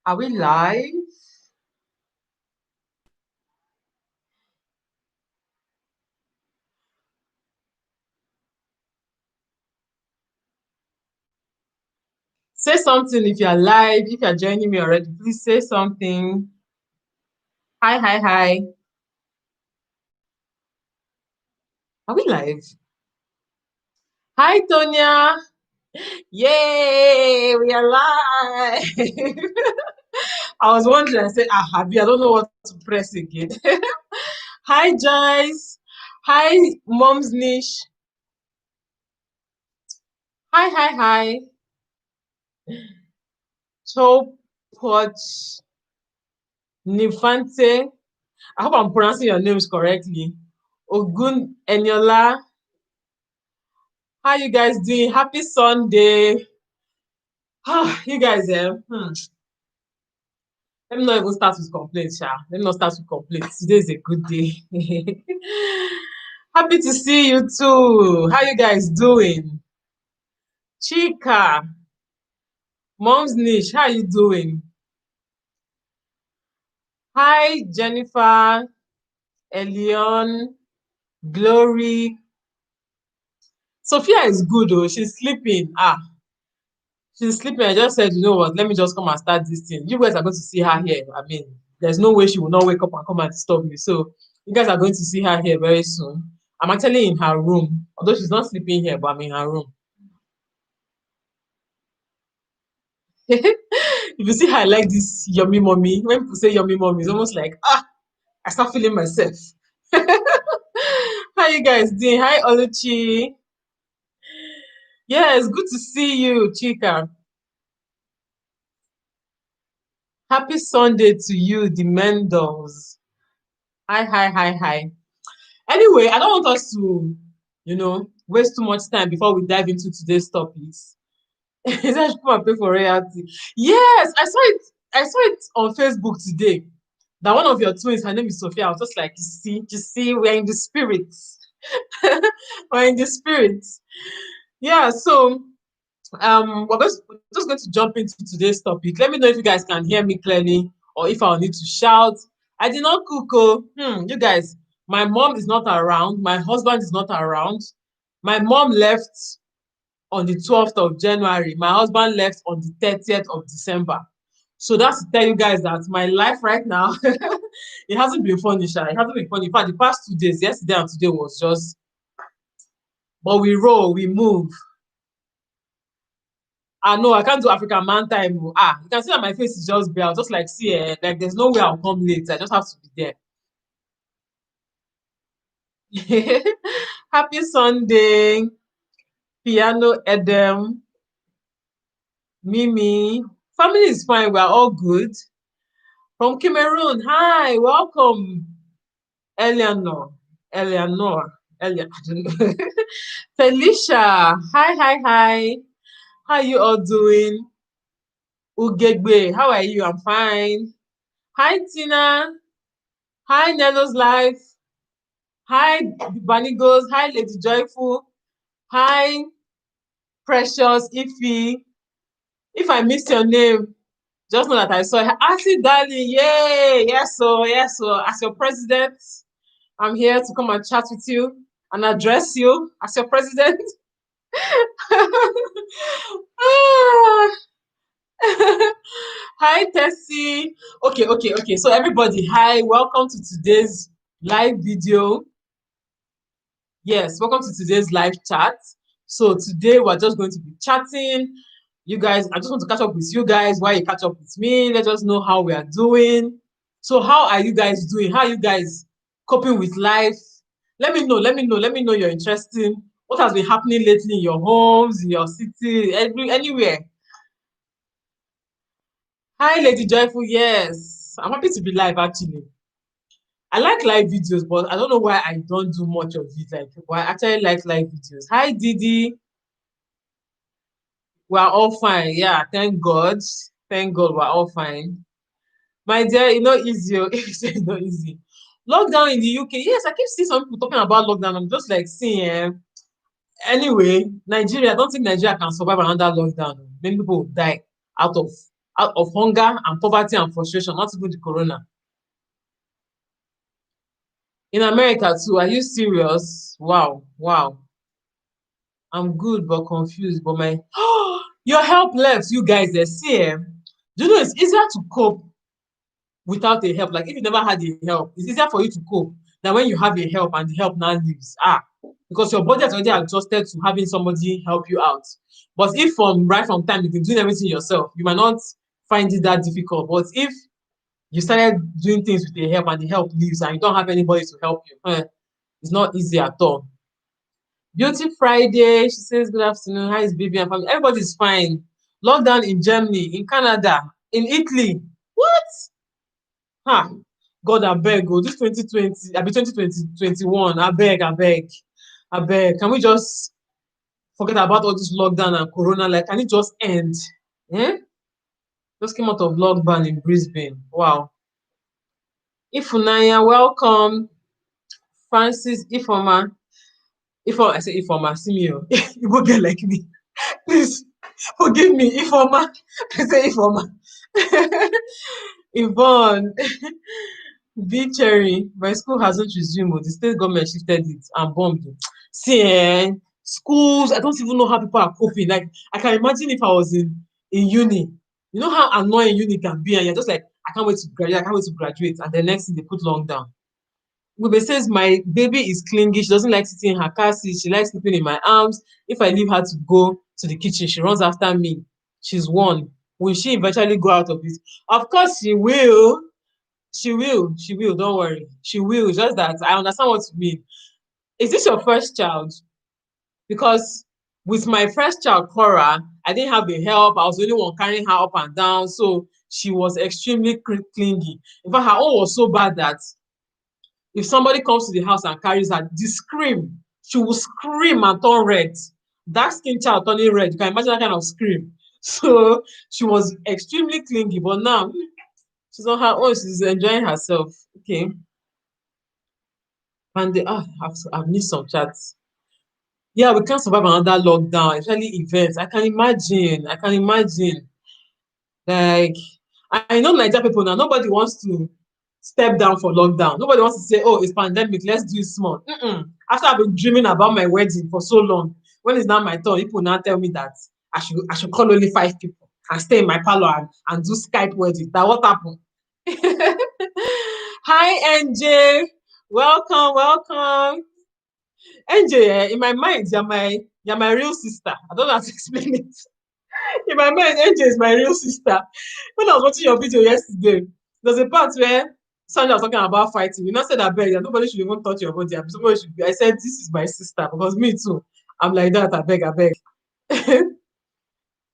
Are we live? Say something if you're live. If you're joining me already, please say something. Hi, hi, hi. Are we live? Hi, Tonya. Yay, we are live. I was wondering, I said, Habi, I don't know what to press again. Hi, Joyce. Hi, Mom's Niche. Hi, hi, hi. Chopot Nifante. I hope I'm pronouncing your names correctly. Ogun Eniola. How you guys doing? Happy Sunday. You guys, let me not even start with complaints, Sha. Let me not start with complaints. Today is a good day. Happy to see you too. How you guys doing? Chika, Mom's Niche, how you doing? Hi, Jennifer, Elion, Glory. Sophia is good though. She's sleeping. She's sleeping. I just said, you know what? Let me just come and start this thing. You guys are going to see her here. I mean, there's no way she will not wake up and come and disturb me. So you guys are going to see her here very soon. I'm actually in her room, although she's not sleeping here, but I'm in her room. If you see her like this yummy mommy, when people say yummy mommy, it's almost like I start feeling myself. How you guys doing? Hi, Oluchi. Yeah, it's good to see you, Chika. Happy Sunday to you, the Mendels. Hi, hi, hi, hi. Anyway, I don't want us to, waste too much time before we dive into today's topics. Is that people are pay for royalty? Yes, I saw it. I saw it on Facebook today. That one of your twins, her name is Sophia. I was just like, you see, we're in the spirit. We're in the spirit. Yeah, so we're just going to jump into today's topic. Let me know if you guys can hear me clearly or if I'll need to shout. I did not cook. You guys, my mom is not around. My husband is not around. My mom left on the 12th of January. My husband left on the 30th of December. So that's to tell you guys that my life right now, it hasn't been funny, Sha. It hasn't been funny. In fact, the past 2 days, yesterday and today was just, but we roll, we move. No, I can't do African man time. You can see that my face is just bare. Just like, see, like there's no way I'll come late. I just have to be there. Happy Sunday, Piano Edem, Mimi. Family is fine. We're all good. From Cameroon, hi, welcome, Eleanor. Eleanor. I don't know. Felicia, hi, hi, hi. How you all doing? Ugegbe, how are you? I'm fine. Hi, Tina. Hi, Nello's Life. Hi, Banigos. Hi, Lady Joyful. Hi, Precious Ify. If I missed your name, just know that I saw it. Ashley Darling, yay! Yes, so as your president, I'm here to come and chat with you and address you as your president. Ah. Hi, Tessie. Okay. So everybody, hi, welcome to today's live video. Yes, welcome to today's live chat. So today we're just going to be chatting. You guys, I just want to catch up with you guys while you catch up with me. Let us know how we are doing. So how are you guys doing? How are you guys coping with life? Let me know you're interested. What has been happening lately in your homes, in your city, anywhere? Hi, Lady Joyful. Yes, I'm happy to be live actually. I like live videos, but I don't know why I don't do much of it. Like, why I actually like live videos. Hi, Didi. We're all fine. Yeah, thank God. Thank God we're all fine. My dear, it's not easy. It's not easy. Lockdown in the UK. Yes, I keep seeing some people talking about lockdown. I'm just like seeing, anyway, Nigeria, I don't think Nigeria can survive another lockdown. Many people will die out of out of hunger and poverty and frustration, not even the corona. In America too, are you serious? Wow, wow. I'm good but confused. But my your help left, you guys. They see. Do you know it's easier to cope without a help? Like if you never had a help, it's easier for you to cope than when you have a help and the help now leaves. Because your body has already adjusted to having somebody help you out. But if right from time you've been doing everything yourself, you might not find it that difficult. But if you started doing things with the help and the help leaves and you don't have anybody to help you, it's not easy at all. Beauty Friday, she says, good afternoon. How is baby and family? Everybody's fine. Lockdown in Germany, in Canada, in Italy. What? God, I beg, this 2020, I be 2021. I beg. Can we just forget about all this lockdown and corona? Like, can it just end? Just came out of lockdown in Brisbane. Wow. Ifunanya, welcome. Francis Ifoma. I say Ifoma, see me. You will get like me. Please forgive me, Ifoma. I say Ifoma. Yvonne. B Cherry, my school hasn't resumed. The state government shifted it and bombed it. See, schools, I don't even know how people are coping. Like, I can imagine if I was in uni. You know how annoying uni can be, and you're just like, I can't wait to graduate, I can't wait to graduate. And the next thing they put lockdown. Ube says my baby is clingy. She doesn't like sitting in her car seat. She likes sleeping in my arms. If I leave her to go to the kitchen, she runs after me. She's one. Will she eventually go out of it? Of course she will. She will. Don't worry. She will. Just that I understand what you mean. Is this your first child? Because with my first child, KORA, I didn't have the help. I was the only one carrying her up and down. So she was extremely clingy. In fact, her own was so bad that if somebody comes to the house and carries her, she will scream and turn red. Dark skin child turning red. You can imagine that kind of scream. So she was extremely clingy, but now she's on her own. She's enjoying herself. Okay. And I've missed some chats. Yeah, we can't survive another lockdown, especially events. I can imagine. Like, I know Nigeria people now, nobody wants to step down for lockdown. Nobody wants to say, oh, it's pandemic, let's do it small. After I've been dreaming about my wedding for so long, when it's now my turn, people now tell me that I should call only 5 people and stay in my parlor and do Skype wedding. That what happened? Hi, NJ. Welcome. NJ, in my mind, you're my real sister. I don't know how to explain it. In my mind, NJ is my real sister. When I was watching your video yesterday, there's a part where Sandra was talking about fighting. You now said that beg that nobody should even touch your body. Somebody should be. I said, this is my sister because me too. I'm like that. I beg.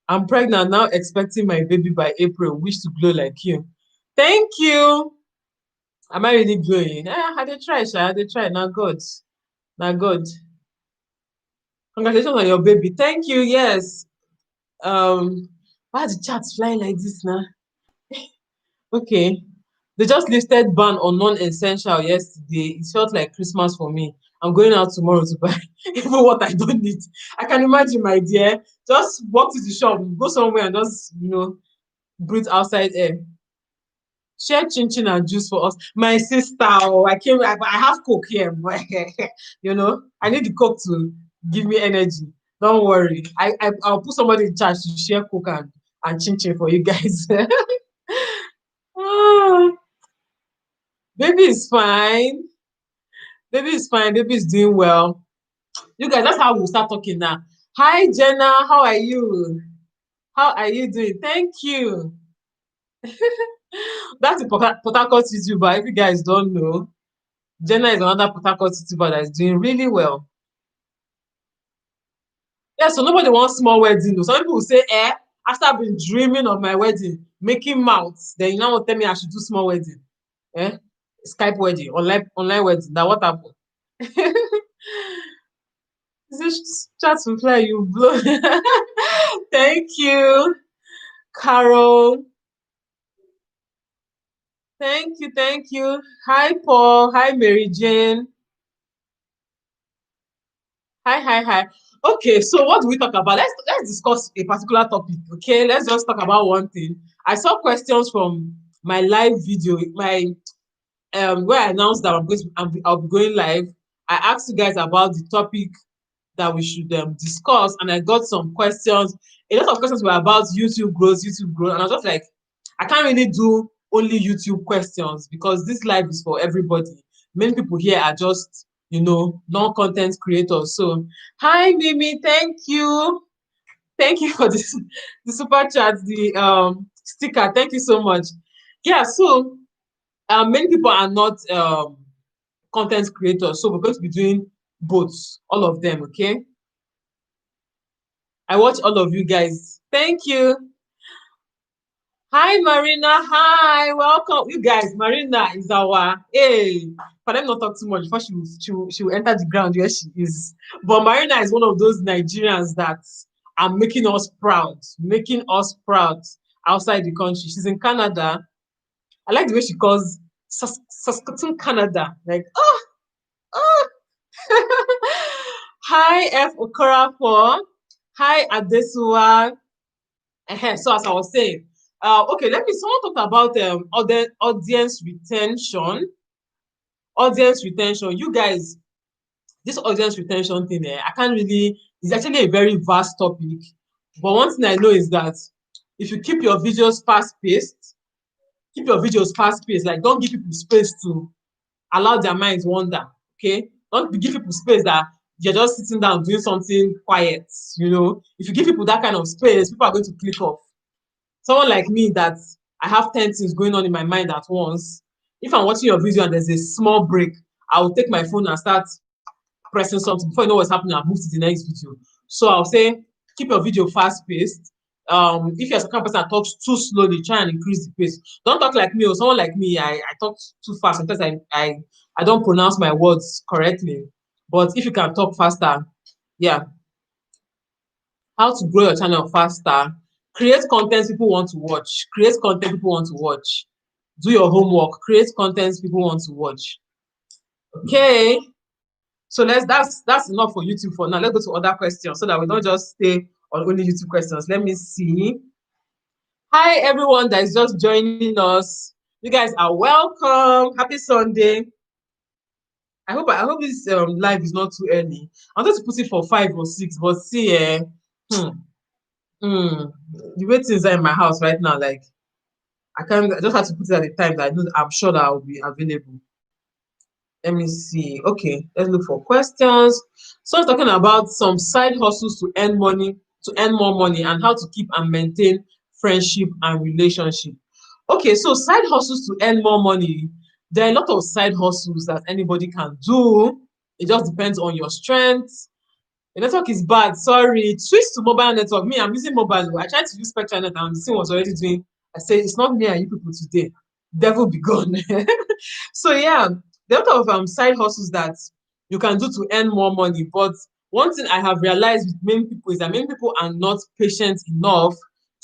I'm pregnant now, expecting my baby by April. Wish to glow like you. Thank you. Am I really glowing? I did try, Sha. I did try. Now God. Congratulations on your baby. Thank you. Yes. Why are the chats flying like this now? Okay. They just listed ban on non-essential yesterday. It felt like Christmas for me. I'm going out tomorrow to buy even what I don't need. I can imagine, my dear. Just walk to the shop, go somewhere and just, breathe outside air. Share chin chin and juice for us. My sister, I have Coke here. I need the Coke to give me energy. Don't worry. I'll put somebody in charge to share Coke and chin chin for you guys. Ah, baby is fine. Baby is doing well. You guys, that's how we'll start talking now. Hi, Jenna. How are you? How are you doing? Thank you. That's a Port Harcourt YouTuber. If you guys don't know, Jenna is another Port Harcourt YouTuber that is doing really well. Yeah, so nobody wants small wedding. Some people will say, after I've been dreaming of my wedding, making mouths, then you now want to tell me I should do small wedding. Skype wedding, online wedding. That what happened? This chat will fly, you blow. Thank you, Carol. Thank you. Hi, Paul. Hi, Mary Jane. Hi. Okay, so what do we talk about? Let's discuss a particular topic. Okay, let's just talk about one thing. I saw questions from my live video, my where I announced that I'll be going live. I asked you guys about the topic that we should discuss, and I got some questions. A lot of questions were about YouTube growth, and I was just like, I can't really do only YouTube questions because this live is for everybody. Many people here are just, non-content creators. So, hi Mimi, thank you for this, the super chat, the sticker. Thank you so much. Yeah, so many people are not content creators, so we're going to be doing both, all of them. Okay, I watch all of you guys. Thank you. Hi Marina, hi, welcome. You guys, Marina is our for them not talk too much before she will enter the ground where she is. But Marina is one of those Nigerians that are making us proud, outside the country. She's in Canada. I like the way she calls Saskatoon, Canada. Like, oh. Hi F Okorafor. Hi Adesuwa. So as I was saying, okay, someone talk about audience retention. Audience retention. You guys, this audience retention thing, I can't really, it's actually a very vast topic. But one thing I know is that if you keep your videos fast-paced, like don't give people space to allow their minds wander. Okay, don't give people space that you're just sitting down doing something quiet. If you give people that kind of space, people are going to click off. Someone like me that I have 10 things going on in my mind at once, if I'm watching your video and there's a small break, I will take my phone and start pressing something. Before you know what's happening, I'll move to the next video. So I'll say keep your video fast-paced. If you're a kind of person that talks too slowly, try and increase the pace. Don't talk like me or someone like me. I talk too fast. Sometimes I don't pronounce my words correctly. But if you can talk faster, yeah. How to grow your channel faster. Create content people want to watch. Do your homework. Create content people want to watch. Okay. So that's enough for YouTube for now. Let's go to other questions so that we don't just stay on only YouTube questions. Let me see. Hi everyone that is just joining us. You guys are welcome. Happy Sunday. I hope this live is not too early. I wanted to put it for 5 or 6, but see, the way things are in my house right now, like I just have to put it at the time that I'm sure that I will be available. Let me see. Okay, let's look for questions. So I'm talking about some side hustles to earn money, to earn more money, and how to keep and maintain friendship and relationship. Okay, so side hustles to earn more money. There are a lot of side hustles that anybody can do. It just depends on your strength. The network is bad. Sorry. Switch to mobile network. Me, I'm using mobile. I tried to use Spectrum Net and the thing was already doing. I say it's not me and you people today. Devil be gone. So yeah, there are a lot of side hustles that you can do to earn more money. But one thing I have realized with many people is that many people are not patient enough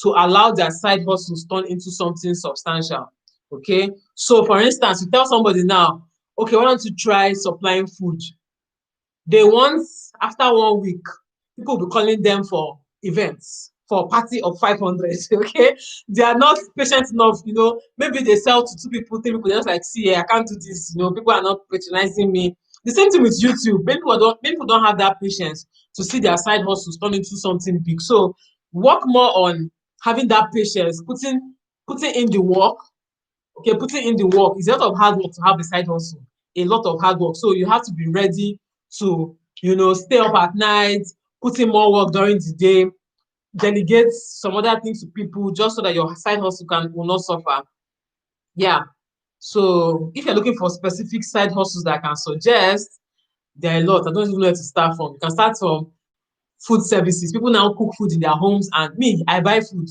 to allow their side hustles turn into something substantial. Okay. So for instance, you tell somebody now, okay, why don't you try supplying food? They want, after 1 week, people will be calling them for events, for a party of 500. Okay, they are not patient enough. Maybe they sell to 2 people, 3 people. They're just like, see, I can't do this. People are not patronizing me. The same thing with YouTube. Many people don't have that patience to see their side hustles turn into something big. So work more on having that patience, putting in the work. Okay, putting in the work is a lot of hard work to have a side hustle. A lot of hard work. So you have to be ready to, stay up at night, put in more work during the day, delegate some other things to people just so that your side hustle will not suffer. Yeah. So if you're looking for specific side hustles that I can suggest, there are a lot. I don't even know where to start from. You can start from food services. People now cook food in their homes, and me, I buy food.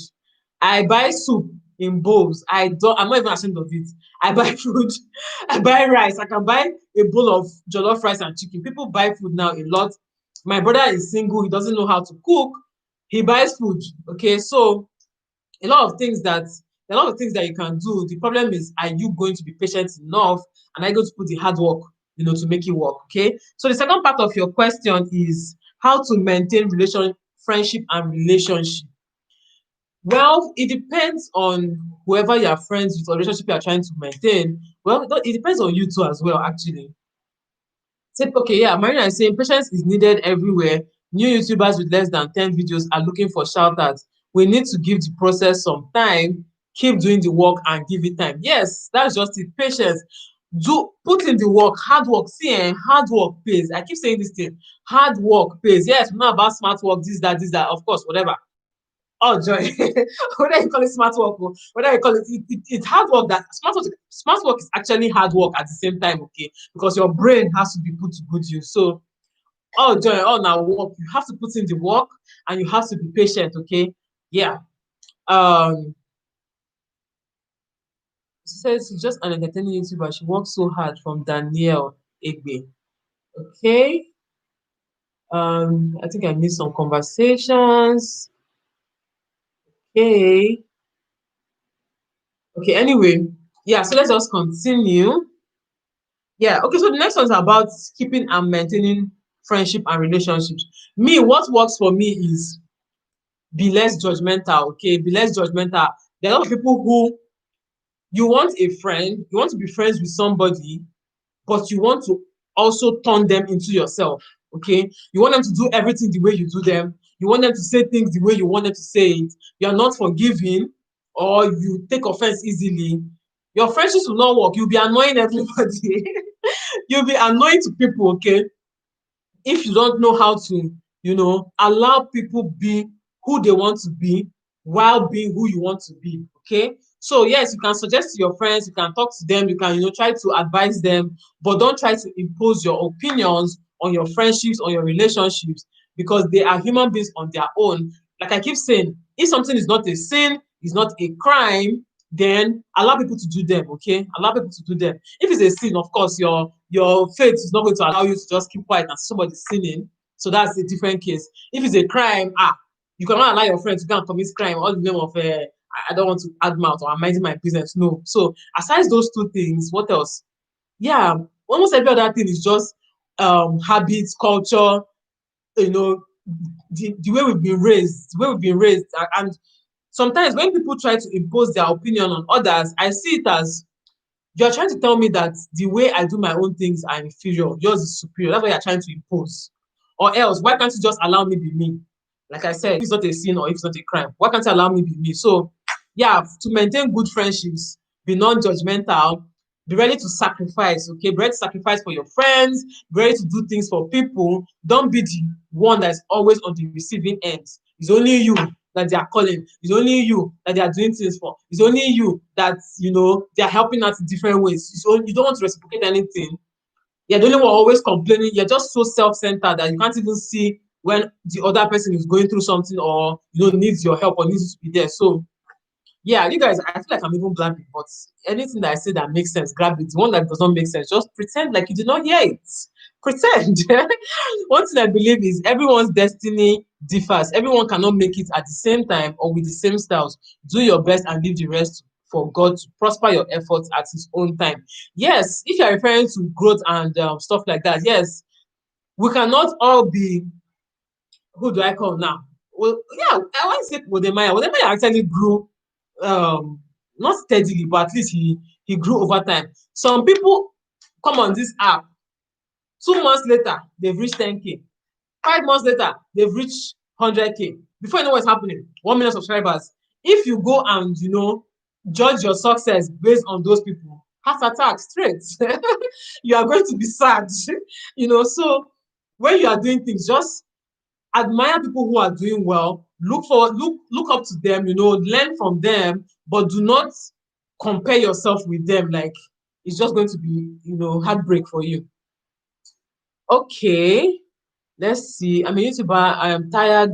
I buy soup in bowls. I'm not even ashamed of it. I buy food. I buy rice. I can buy a bowl of jollof rice and chicken. People buy food now a lot. My brother is single. He doesn't know how to cook. He buys food. Okay, so a lot of things that you can do. The problem is, are you going to be patient enough, and are you going to put the hard work, to make it work? Okay. So the second part of your question is How to maintain friendship and relationship. Well, it depends on whoever you are friends with or relationship you are trying to maintain. Well, it depends on you too as well, actually. Say, okay, yeah, Marina is saying patience is needed everywhere. New YouTubers with less than 10 videos are looking for shout-outs. We need to give the process some time, keep doing the work and give it time. Yes, that's just it. Patience. Put in the work, hard work. See, hard work pays. I keep saying this thing. Hard work pays. Yes, we know about smart work, this, that, of course, whatever. Oh, joy. Whether you call it smart work or whether you call it's hard work. That smart work is actually hard work at the same time, okay? Because your brain has to be put to good use. So, oh, joy, oh, now work. You have to put in the work and you have to be patient, okay? Yeah. She says she's just an entertaining YouTuber. She works so hard from Danielle Egbe. Okay. I think I missed some conversations. Okay. Okay, anyway. Yeah, so let's just continue. Yeah, okay, so the next one is about keeping and maintaining friendship and relationships. Me, what works for me is be less judgmental, okay? Be less judgmental. There are a lot of people who you want a friend, you want to be friends with somebody, but you want to also turn them into yourself, okay? You want them to do everything the way you do them. You want them to say things the way you want them to say it. You are not forgiving or you take offense easily. Your friendships will not work. You'll be annoying everybody. You'll be annoying to people, okay? If you don't know how to, allow people be who they want to be while being who you want to be, okay? So yes, you can suggest to your friends, you can talk to them, you can, try to advise them, but don't try to impose your opinions on your friendships, on your relationships, because they are human beings on their own. Like I keep saying, if something is not a sin, is not a crime, then allow people to do them, okay? Allow people to do them. If it's a sin, of course, your faith is not going to allow you to just keep quiet and somebody sinning. So that's a different case. If it's a crime, you cannot allow your friend to go and commit crime all in the name of I don't want to add mouth or I'm minding my business. No. So aside those two things, what else? Yeah, almost every other thing is just habits, culture, the way we've been raised, and sometimes when people try to impose their opinion on others, I see it as you're trying to tell me that the way I do my own things are inferior, yours is superior. That's what you're trying to impose. Or else, why can't you just allow me be me? Like I said, if it's not a sin or if it's not a crime, why can't you allow me be me? So, yeah, to maintain good friendships, be non-judgmental, be ready to sacrifice, okay? Be ready to sacrifice for your friends, be ready to do things for people. Don't be the one that's always on the receiving end. It's only you that they are calling. It's only you that they are doing things for. It's only you that, they are helping out in different ways. So you don't want to reciprocate anything. You're the only one always complaining. You're just so self-centered that you can't even see when the other person is going through something or, needs your help or needs you to be there. So, yeah, you guys, I feel like I'm even blabbing, but anything that I say that makes sense, grab it. The one that does not make sense, just pretend like you did not hear it. Pretend. One thing I believe is everyone's destiny differs. Everyone cannot make it at the same time or with the same styles. Do your best and leave the rest for God to prosper your efforts at his own time. Yes, if you're referring to growth and stuff like that, yes, we cannot all be, who do I call now? Well, yeah, I want to say Wodemaya. Wodemaya actually grew not steadily, but at least he grew over time. Some people come on this app, 2 months later, they've reached 10K. 5 months later, they've reached 100K. Before you know what's happening, 1 million subscribers. If you go and, judge your success based on those people, heart attack straight. You are going to be sad. So when you are doing things, just admire people who are doing well, look up to them, learn from them, but do not compare yourself with them. Like it's just going to be, heartbreak for you. Okay, let's see. I'm a YouTuber. I am tired.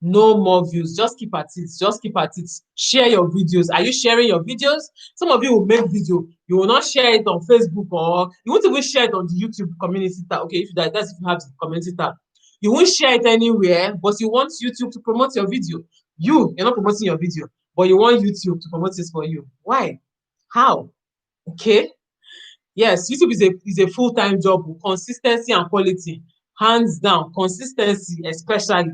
No more views. Just keep at it. Just keep at it. Share your videos. Are you sharing your videos? Some of you will make video. You will not share it on Facebook or you won't even share it on the YouTube community tab. Okay, if that's if you have the community tab. You won't share it anywhere, but you want YouTube to promote your video. You're not promoting your video, but you want YouTube to promote it for you. Why? How? Okay. Yes, YouTube is a full-time job with consistency and quality. hands down. Consistency, especially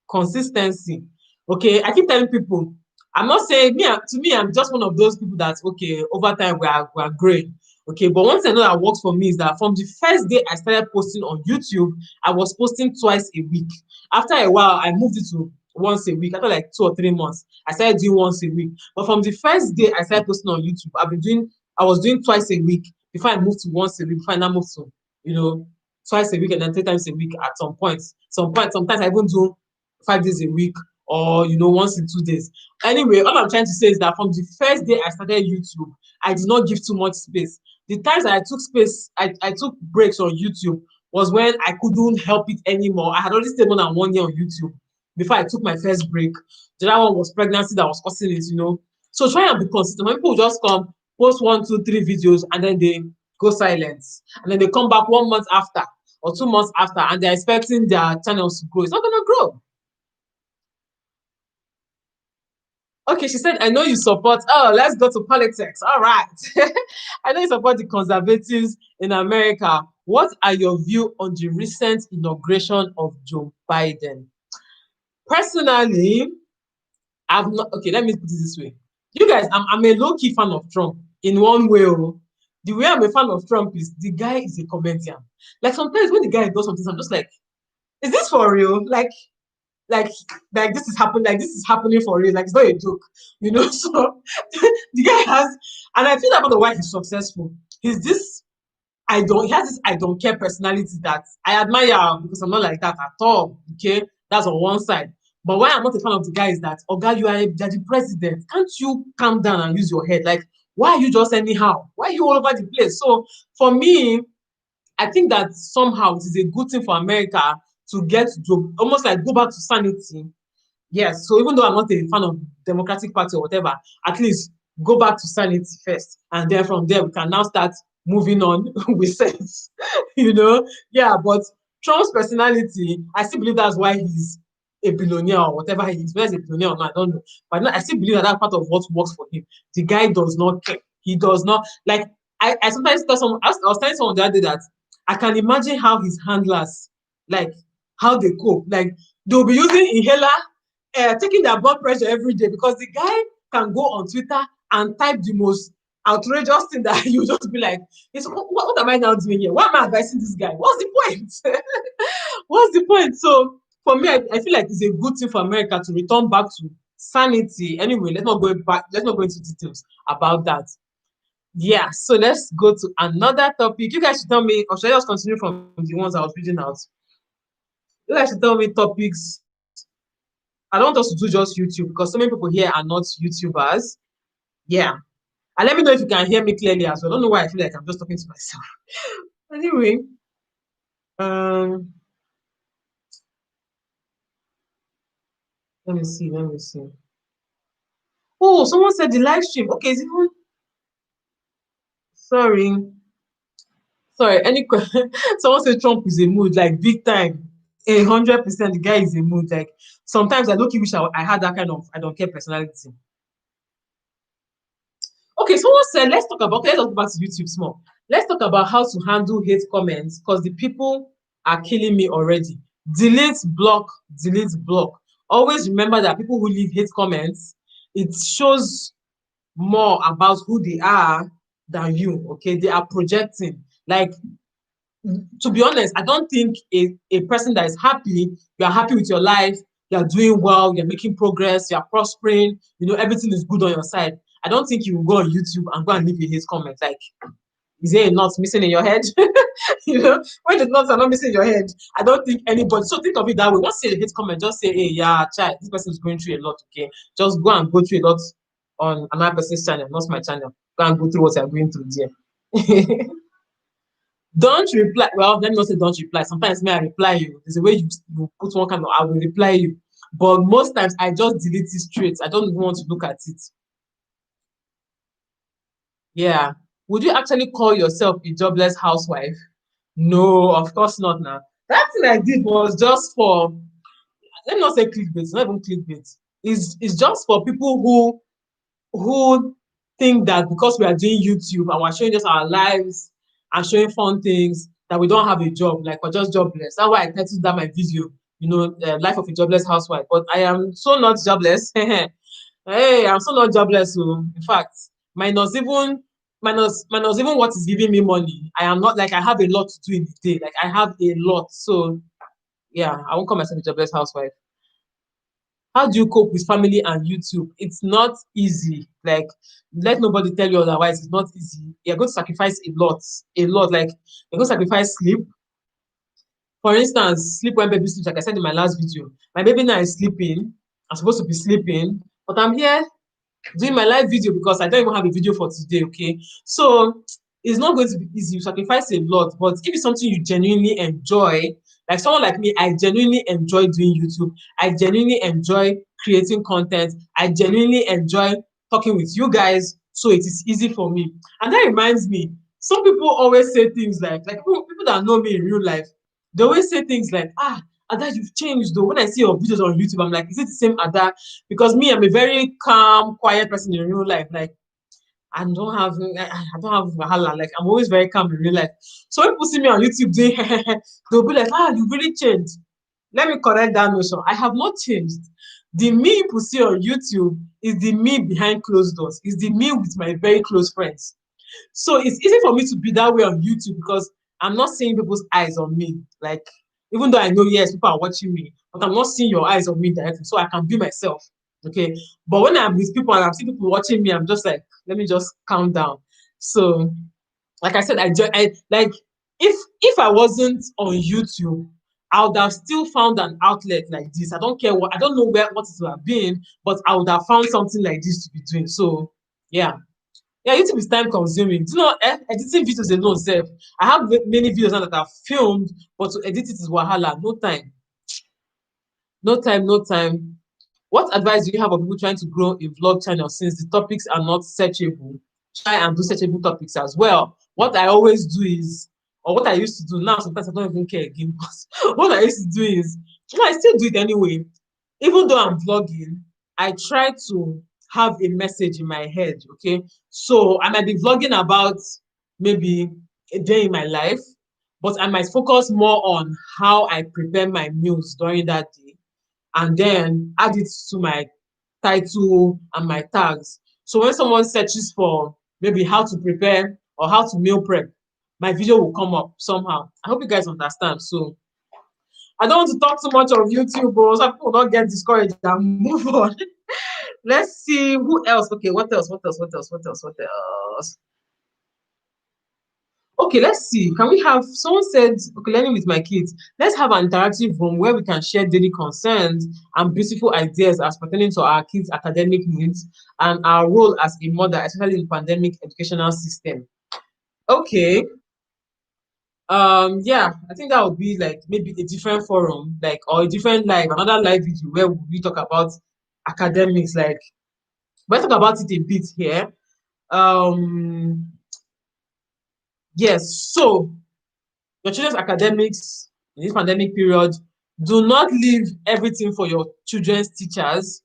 consistency. Okay, I keep telling people, I'm not saying to me, I'm just one of those people that okay, over time we are growing. Okay, but one thing I know that works for me is that from the first day I started posting on YouTube, I was posting twice a week. After a while, I moved it to once a week. After like 2 or 3 months, I started doing once a week. But from the first day I started posting on YouTube, I was doing twice a week before I moved to once a week, before I now moved to, you know, twice a week and then 3 times a week at some point. Sometimes I even do 5 days a week or once in 2 days. Anyway, all I'm trying to say is that from the first day I started YouTube, I did not give too much space. The times that I took space, I took breaks on YouTube was when I couldn't help it anymore. I had already stayed more than 1 year on YouTube before I took my first break. The other one was pregnancy that was causing it. So try and be consistent. When people just come, post 1, 2, 3 videos, and then they go silent. And then they come back 1 month after or 2 months after, and they're expecting their channels to grow. It's not gonna grow. Okay, she said, I know you support. Oh, let's go to politics. All right. I know you support the conservatives in America. What are your views on the recent inauguration of Joe Biden? Personally, I've not. Okay, let me put it this way. You guys, I'm a low-key fan of Trump in one way. Oh. The way I'm a fan of Trump is the guy is a comedian. Like sometimes when the guy does something, I'm just like, is this for real? Like like this is happening for real, like it's not a joke. So the guy has, and I feel that about why he's successful. He's this he has this I don't care personality that I admire because I'm not like that at all. Okay, that's on one side. But why I'm not a fan of the guy is that, oh God, you're the president, can't you calm down and use your head? Like, why are you just anyhow? Why are you all over the place? So for me, I think that somehow it is a good thing for America to get to almost like go back to sanity. Yes, so even though I'm not a fan of Democratic Party or whatever, at least go back to sanity first, and then from there we can now start moving on with sense. Yeah. But Trump's personality, I still believe that's why he's a billionaire or whatever he is. Whether he's a billionaire or not, I don't know. But no, I still believe that that's part of what works for him. The guy does not care. He does not like. I sometimes tell someone. I was telling someone the other day that I can imagine how his handlers, like, how they cope. Like, they'll be using inhaler, taking their blood pressure every day because the guy can go on Twitter and type the most outrageous thing that you just be like, what am I now doing here? Why am I advising this guy? What's the point? What's the point? So for me, I feel like it's a good thing for America to return back to sanity. Anyway, let's not go back. Let's not go into details about that. Yeah, so let's go to another topic. You guys should tell me, or should I just continue from the ones I was reading out? You guys should tell me topics. I don't want us to do just YouTube because so many people here are not YouTubers. Yeah. And let me know if you can hear me clearly as well. I don't know why I feel like I'm just talking to myself. Anyway, um, let me see. Let me see. Oh, someone said the live stream. Okay, is it even? Sorry. Sorry. Any question? Someone said Trump is a mood, like big time. 100%. The guy is a mood. Like sometimes I don't wish I had that kind of I don't care personality. Okay, someone said, let's talk back to YouTube small. Let's talk about how to handle hate comments because the people are killing me already. Delete, block, delete, block. Always remember that people who leave hate comments, it shows more about who they are than you. Okay, they are projecting. Like, to be honest, I don't think a person that is happy, you are happy with your life, you are doing well, you're making progress, you are prospering, everything is good on your side. I don't think you will go on YouTube and go and leave a hate comment. Like, is there a knot missing in your head? When the knots are not missing in your head, I don't think anybody. So think of it that way. Once you see a hate comment, just say, hey, yeah, child, this person is going through a lot, okay? Just go through a lot on another person's channel, not my channel. Go and go through what you're going through there. Don't reply. Well, let me not say don't reply. Sometimes may I reply you. There's a way you put one kind of I will reply you. But most times I just delete it straight. I don't even want to look at it. Yeah. Would you actually call yourself a jobless housewife? No, of course not now. That thing I did was just for, let me not say clickbait, it's not even clickbait. It's just for people who think that because we are doing YouTube and we're showing just our lives and showing fun things, that we don't have a job, like we're just jobless. That's why I titled that my video, life of a jobless housewife. But I am so not jobless. Hey, I'm so not jobless. So in fact, minus even what is giving me money, I am not, like, I have a lot to do in the day. Like I have a lot. So yeah, I won't call myself a jobless housewife. How do you cope with family and YouTube? It's not easy. Like, let nobody tell you otherwise. It's not easy. You're going to sacrifice a lot, a lot. Like, you're going to sacrifice sleep. For instance, sleep when baby sleeps, like I said in my last video. My baby now is sleeping. I'm supposed to be sleeping, but I'm here doing my live video because I don't even have a video for today, okay? So it's not going to be easy. You sacrifice a lot, but if it's something you genuinely enjoy, like someone like me, I genuinely enjoy doing YouTube. I genuinely enjoy creating content. I genuinely enjoy talking with you guys, so it is easy for me. And that reminds me, some people always say things like people that know me in real life, they always say things like, Ada, you've changed though. When I see your videos on YouTube, I'm like, is it the same Ada? Because me, I'm a very calm, quiet person in real life. Like, I don't have wahala. Like, I'm always very calm in real life. So when people see me on YouTube doing, they'll be like, you really changed. Let me correct that notion. I have not changed. The me people see on YouTube is the me behind closed doors. Is the me with my very close friends. So it's easy for me to be that way on YouTube because I'm not seeing people's eyes on me. Like, even though I know, yes, people are watching me, but I'm not seeing your eyes on me directly. So I can be myself. Okay. But when I'm with people and I'm seeing people watching me, I'm just like, let me just calm down. So, like I said, I like, if I wasn't on YouTube, I would have still found an outlet like this. I don't care what, I don't know what it would have been, but I would have found something like this to be doing. So yeah. Yeah, YouTube is time consuming. Do you know, editing videos alone self. I have many videos now that I've filmed, but to edit it is wahala. No time. No time, no time. What advice do you have for people trying to grow a vlog channel since the topics are not searchable? Try and do searchable topics as well. What I always do is, or what I used to do now, sometimes I don't even care again, but what I used to do is, I still do it anyway. Even though I'm vlogging, I try to have a message in my head, okay? So I might be vlogging about maybe a day in my life, but I might focus more on how I prepare my meals during that day and then add it to my title and my tags. So when someone searches for maybe how to prepare or how to meal prep, my video will come up somehow. I hope you guys understand. So I don't want to talk too much of YouTube, but some people don't get discouraged and move on. Let's see who else. Okay, what else? What else? What else? What else? What else? Okay, let's see. Can we have someone said, okay, learning with my kids. Let's have an interactive room where we can share daily concerns and beautiful ideas as pertaining to our kids' academic needs and our role as a mother, especially in the pandemic educational system. Okay. Yeah, I think that would be like maybe a different forum, like, or a different live, another live video where we talk about academics. Like, we'll talk about it a bit here. Um, yes, so your children's academics in this pandemic period, do not leave everything for your children's teachers.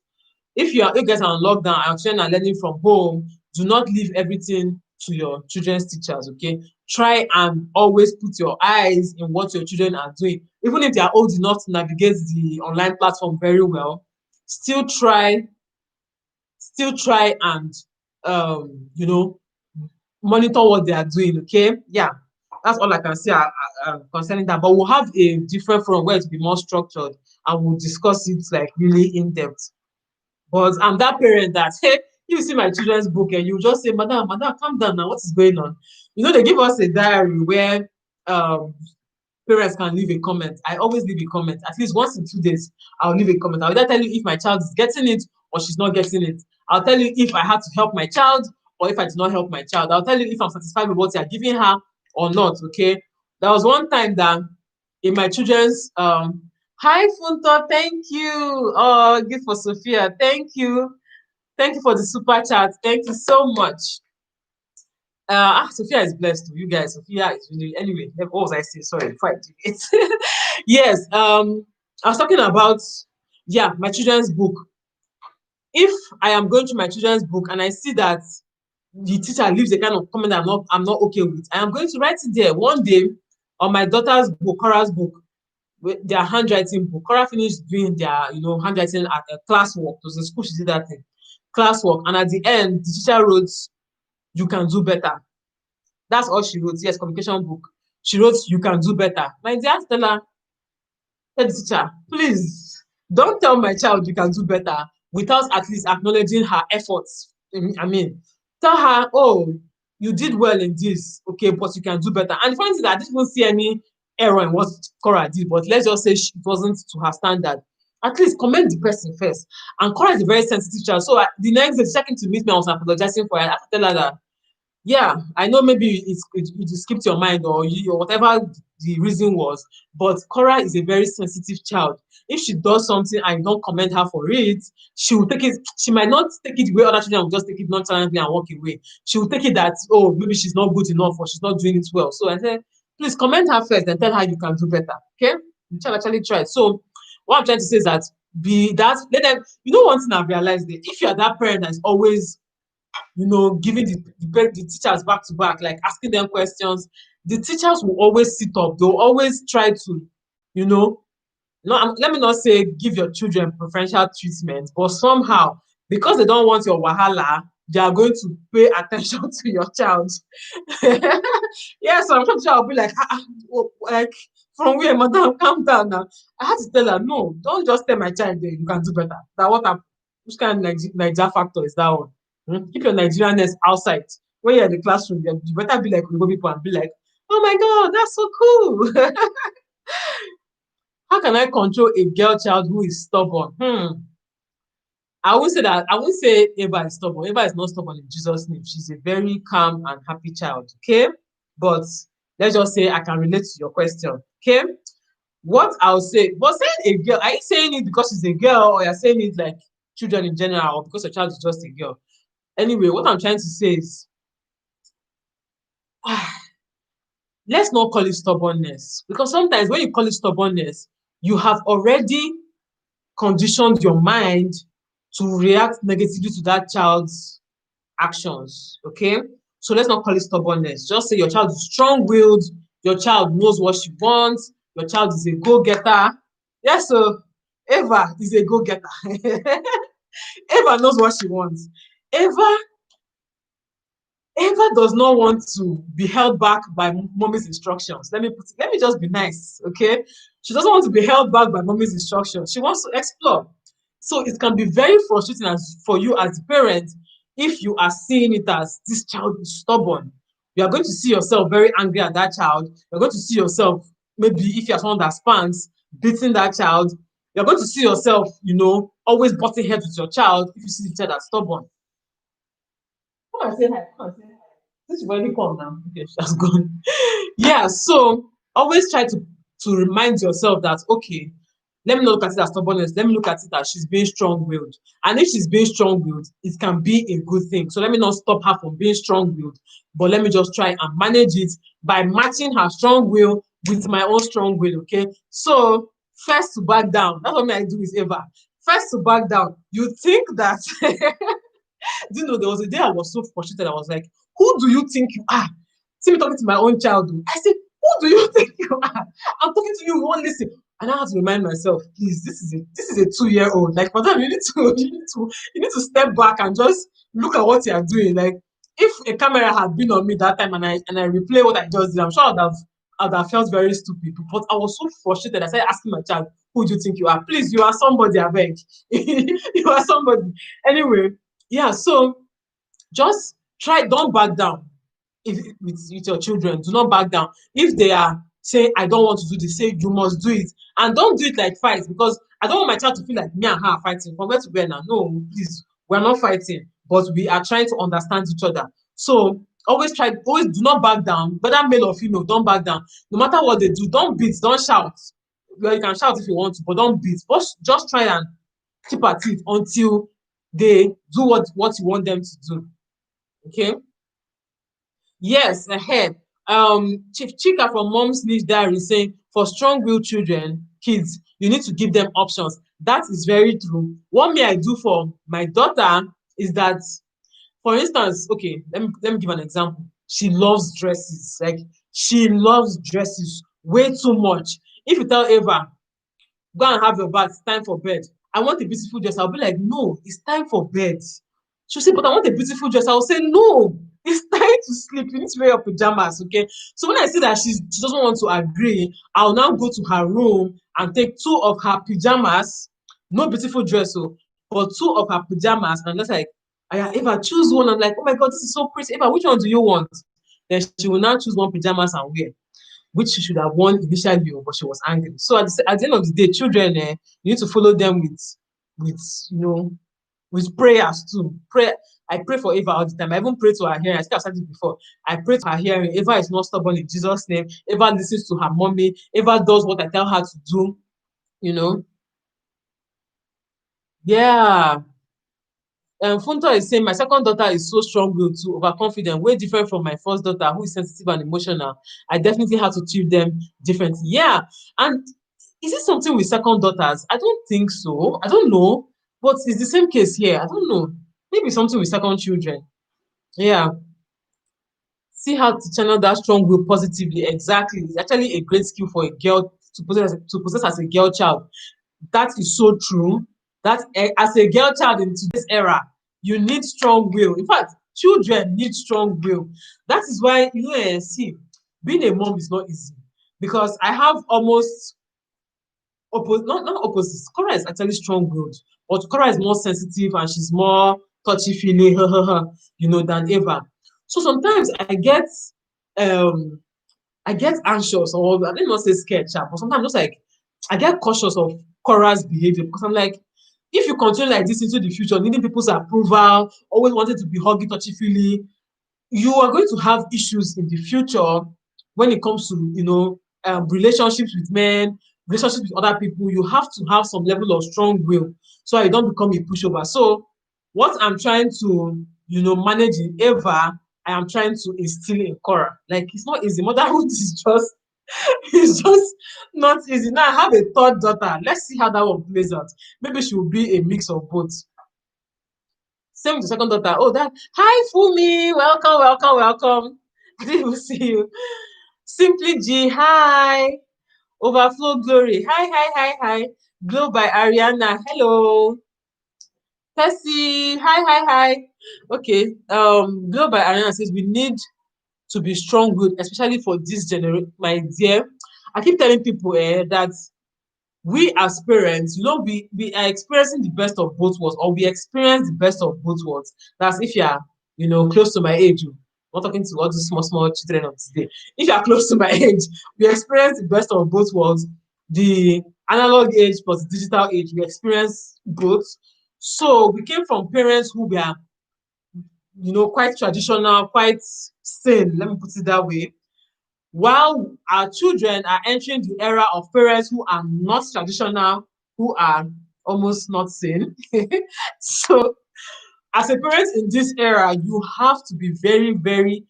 If you guys are on lockdown and children are learning from home, do not leave everything to your children's teachers, okay? Try and always put your eyes in what your children are doing. Even if they are old enough to navigate the online platform very well, still try and monitor what they are doing, okay? Yeah, that's all I can say concerning that. But we'll have a different forum where it will be more structured and we'll discuss it like really in depth. But I'm that parent that, hey, you see my children's book and you just say, madam, calm down now, what is going on? They give us a diary where parents can leave a comment. I always leave a comment. At least once in 2 days, I'll leave a comment. I'll either tell you if my child is getting it or she's not getting it. I'll tell you if I had to help my child or if I did not help my child. I'll tell you if I'm satisfied with what you're giving her or not, okay? There was one time that in my children's, hi, Funto, thank you. Oh, gift for Sophia, thank you. Thank you for the super chat. Thank you so much. Sophia is blessed. You guys, Sophia is really, anyway. What was I saying? Sorry, before I do it. Yes. I was talking about, yeah, my children's book. If I am going through my children's book and I see that the teacher leaves a kind of comment I'm not okay with, I am going to write it there. One day, On my daughter's book, Kora's book, their handwriting book, Kora finished doing their, handwriting at classwork. It was in school she did that thing, classwork. And at the end, the teacher wrote, "You can do better." That's all she wrote. Yes, communication book. She wrote, "You can do better." My dear, tell her, head teacher, please don't tell my child you can do better without at least acknowledging her efforts. I mean, tell her, oh, you did well in this, okay, but you can do better. And the funny thing is, I didn't even see any error in what Kora did, but let's just say it wasn't to her standard. At least commend the person first. And Kora is a very sensitive child. So the next day, she came to meet me, I was apologizing for her. I have to tell her that, yeah, I know maybe it skipped your mind, or whatever the reason was, but Kora is a very sensitive child. If she does something and you don't commend her for it, she will take it. She might not take it the way other children will just take it nonchalantly and walk away. She will take it that, oh, maybe she's not good enough or she's not doing it well. So I said, please commend her first and tell her you can do better. Okay, the child actually tried. So what I'm trying to say is that let them. One thing I've realized, that if you are that parent that's always giving the teachers back to back, like asking them questions, the teachers will always sit up. They'll always try to, let me not say give your children preferential treatment, but somehow, because they don't want your wahala, they are going to pay attention to your child. Yeah, so I'm sure the child will be like, like, from where, madam, calm down now. I had to tell her, no, don't just tell my child that you can do better. Which kind of Niger factor is that one? Keep your Nigerianness outside. When you're in the classroom, you better be like people and be like, oh my God, that's so cool. How can I control a girl child who is stubborn? I won't say Eva is stubborn. Eva is not stubborn in Jesus' name. She's a very calm and happy child, okay? But let's just say I can relate to your question, okay? What I'll say, but saying a girl, are you saying it because she's a girl, or you're saying it like children in general, or because your child is just a girl? Anyway, what I'm trying to say is, let's not call it stubbornness, because sometimes when you call it stubbornness, you have already conditioned your mind to react negatively to that child's actions. Okay, so let's not call it stubbornness. Just say your child is strong-willed, your child knows what she wants, your child is a go-getter. Yes, so Eva is a go-getter. Eva knows what she wants. Eva does not want to be held back by mommy's instructions. Let me just be nice, okay? She doesn't want to be held back by mommy's instructions. She wants to explore. So it can be very frustrating for you as a parent if you are seeing it as this child is stubborn. You are going to see yourself very angry at that child. You're going to see yourself, maybe if you're someone that spanks, beating that child. You're going to see yourself, always butting heads with your child if you see the child as stubborn. Come and say hi. Come and say hi. This is already come now. Okay, she has gone. Yeah, so always try to remind yourself that, okay, let me not look at it as stubbornness. Let me look at it as she's being strong-willed. And if she's being strong-willed, it can be a good thing. So let me not stop her from being strong-willed, but let me just try and manage it by matching her strong will with my own strong will, okay? So first to back down. That's what I do with Eva. First to back down. You think that there was a day I was so frustrated. I was like, who do you think you are? See me talking to my own child. I said, who do you think you are? I'm talking to you, you won't listen. And I have to remind myself, please, this is a 2-year-old. Like, madam, you need to step back and just look at what you are doing. Like, if a camera had been on me that time and I replay what I just did, I'm sure I'd have felt very stupid. But I was so frustrated. I started asking my child, who do you think you are? Please, you are somebody, I beg. You are somebody. Anyway, yeah, so just try, don't back down. With your children, do not back down. If they are saying, I don't want to do this, say you must do it. And don't do it like fight, because I don't want my child to feel like me and her are fighting. From where to where now? No, please, we're not fighting, but we are trying to understand each other. So always do not back down, whether male or female, don't back down. No matter what they do, don't beat, don't shout. Well, you can shout if you want to, but don't beat. Just try and keep at it until they do what you want them to do. Okay. Yes, ahead. Chief Chika from Mom's Niche Diary saying, for strong-willed kids, you need to give them options. That is very true. What may I do for my daughter is that, for instance, okay, let me give an example. She loves dresses. Like, she loves dresses way too much. If you tell Ava, go and have your bath, it's time for bed. I want a beautiful dress. I'll be like, no, it's time for bed. She'll say, but I want a beautiful dress. I'll say, no, it's time to sleep. You need to wear your pajamas, okay? So when I see that she doesn't want to agree, I'll now go to her room and take two of her pajamas, no beautiful dress, but two of her pajamas, and just like, Eva, choose one. I'm like, oh my God, this is so pretty. Eva, which one do you want? Then she will now choose one pajamas and wear, which she should have worn initially, but she was angry. So at the end of the day, children, you need to follow them with with prayers too. I pray for Eva all the time. I even pray to her hearing. I think I've said it before. I pray to her hearing. Eva is not stubborn in Jesus' name. Eva listens to her mommy. Eva does what I tell her to do. You know. Yeah. Funto is saying my second daughter is so strong-willed too, overconfident, way different from my first daughter, who is sensitive and emotional. I definitely have to treat them differently. Yeah. And is it something with second daughters? I don't think so. I don't know. But it's the same case here. I don't know. Maybe something with second children. Yeah. See how to channel that strong will positively. Exactly. It's actually a great skill for a girl to possess as a girl child. That is so true. That as a girl child in today's era, you need strong will. In fact, children need strong will. That is why see, being a mom is not easy because I have almost not opposites. Kora is actually strong willed, but Kora is more sensitive and she's more touchy feely, than Eva. So sometimes um I get anxious or I didn't not say scared, but sometimes just like I get cautious of Cora's behavior because I'm like, if you continue like this into the future, needing people's approval, always wanting to be huggy, touchy feely, you are going to have issues in the future when it comes to relationships with men, relationships with other people. You have to have some level of strong will so you don't become a pushover. So what I'm trying to manage in Eva, I am trying to instill in Kora. Like, it's not easy. Motherhood is just it's just not easy. Now I have a third daughter. Let's see how that one plays out. Maybe she will be a mix of both. Same with the second daughter. Oh, that. Hi, Fumi. Welcome, welcome, welcome. Good to see you. Simply G. Hi. Overflow Glory. Hi, hi, hi, hi. Glow by Ariana. Hello. Tessie. Hi, hi, hi. Okay. Glow by Ariana says we need to be strong-willed, especially for this generation, my dear. I keep telling people that we as parents, we are experiencing the best of both worlds, or we experience the best of both worlds. That's if you are, close to my age. I'm not talking to all the small, small children of today. If you are close to my age, we experience the best of both worlds. The analog age plus the digital age, we experience both. So we came from parents who were, quite traditional, quite sane, let me put it that way, while our children are entering the era of parents who are not traditional, who are almost not sane. So as a parent in this era, you have to be very, very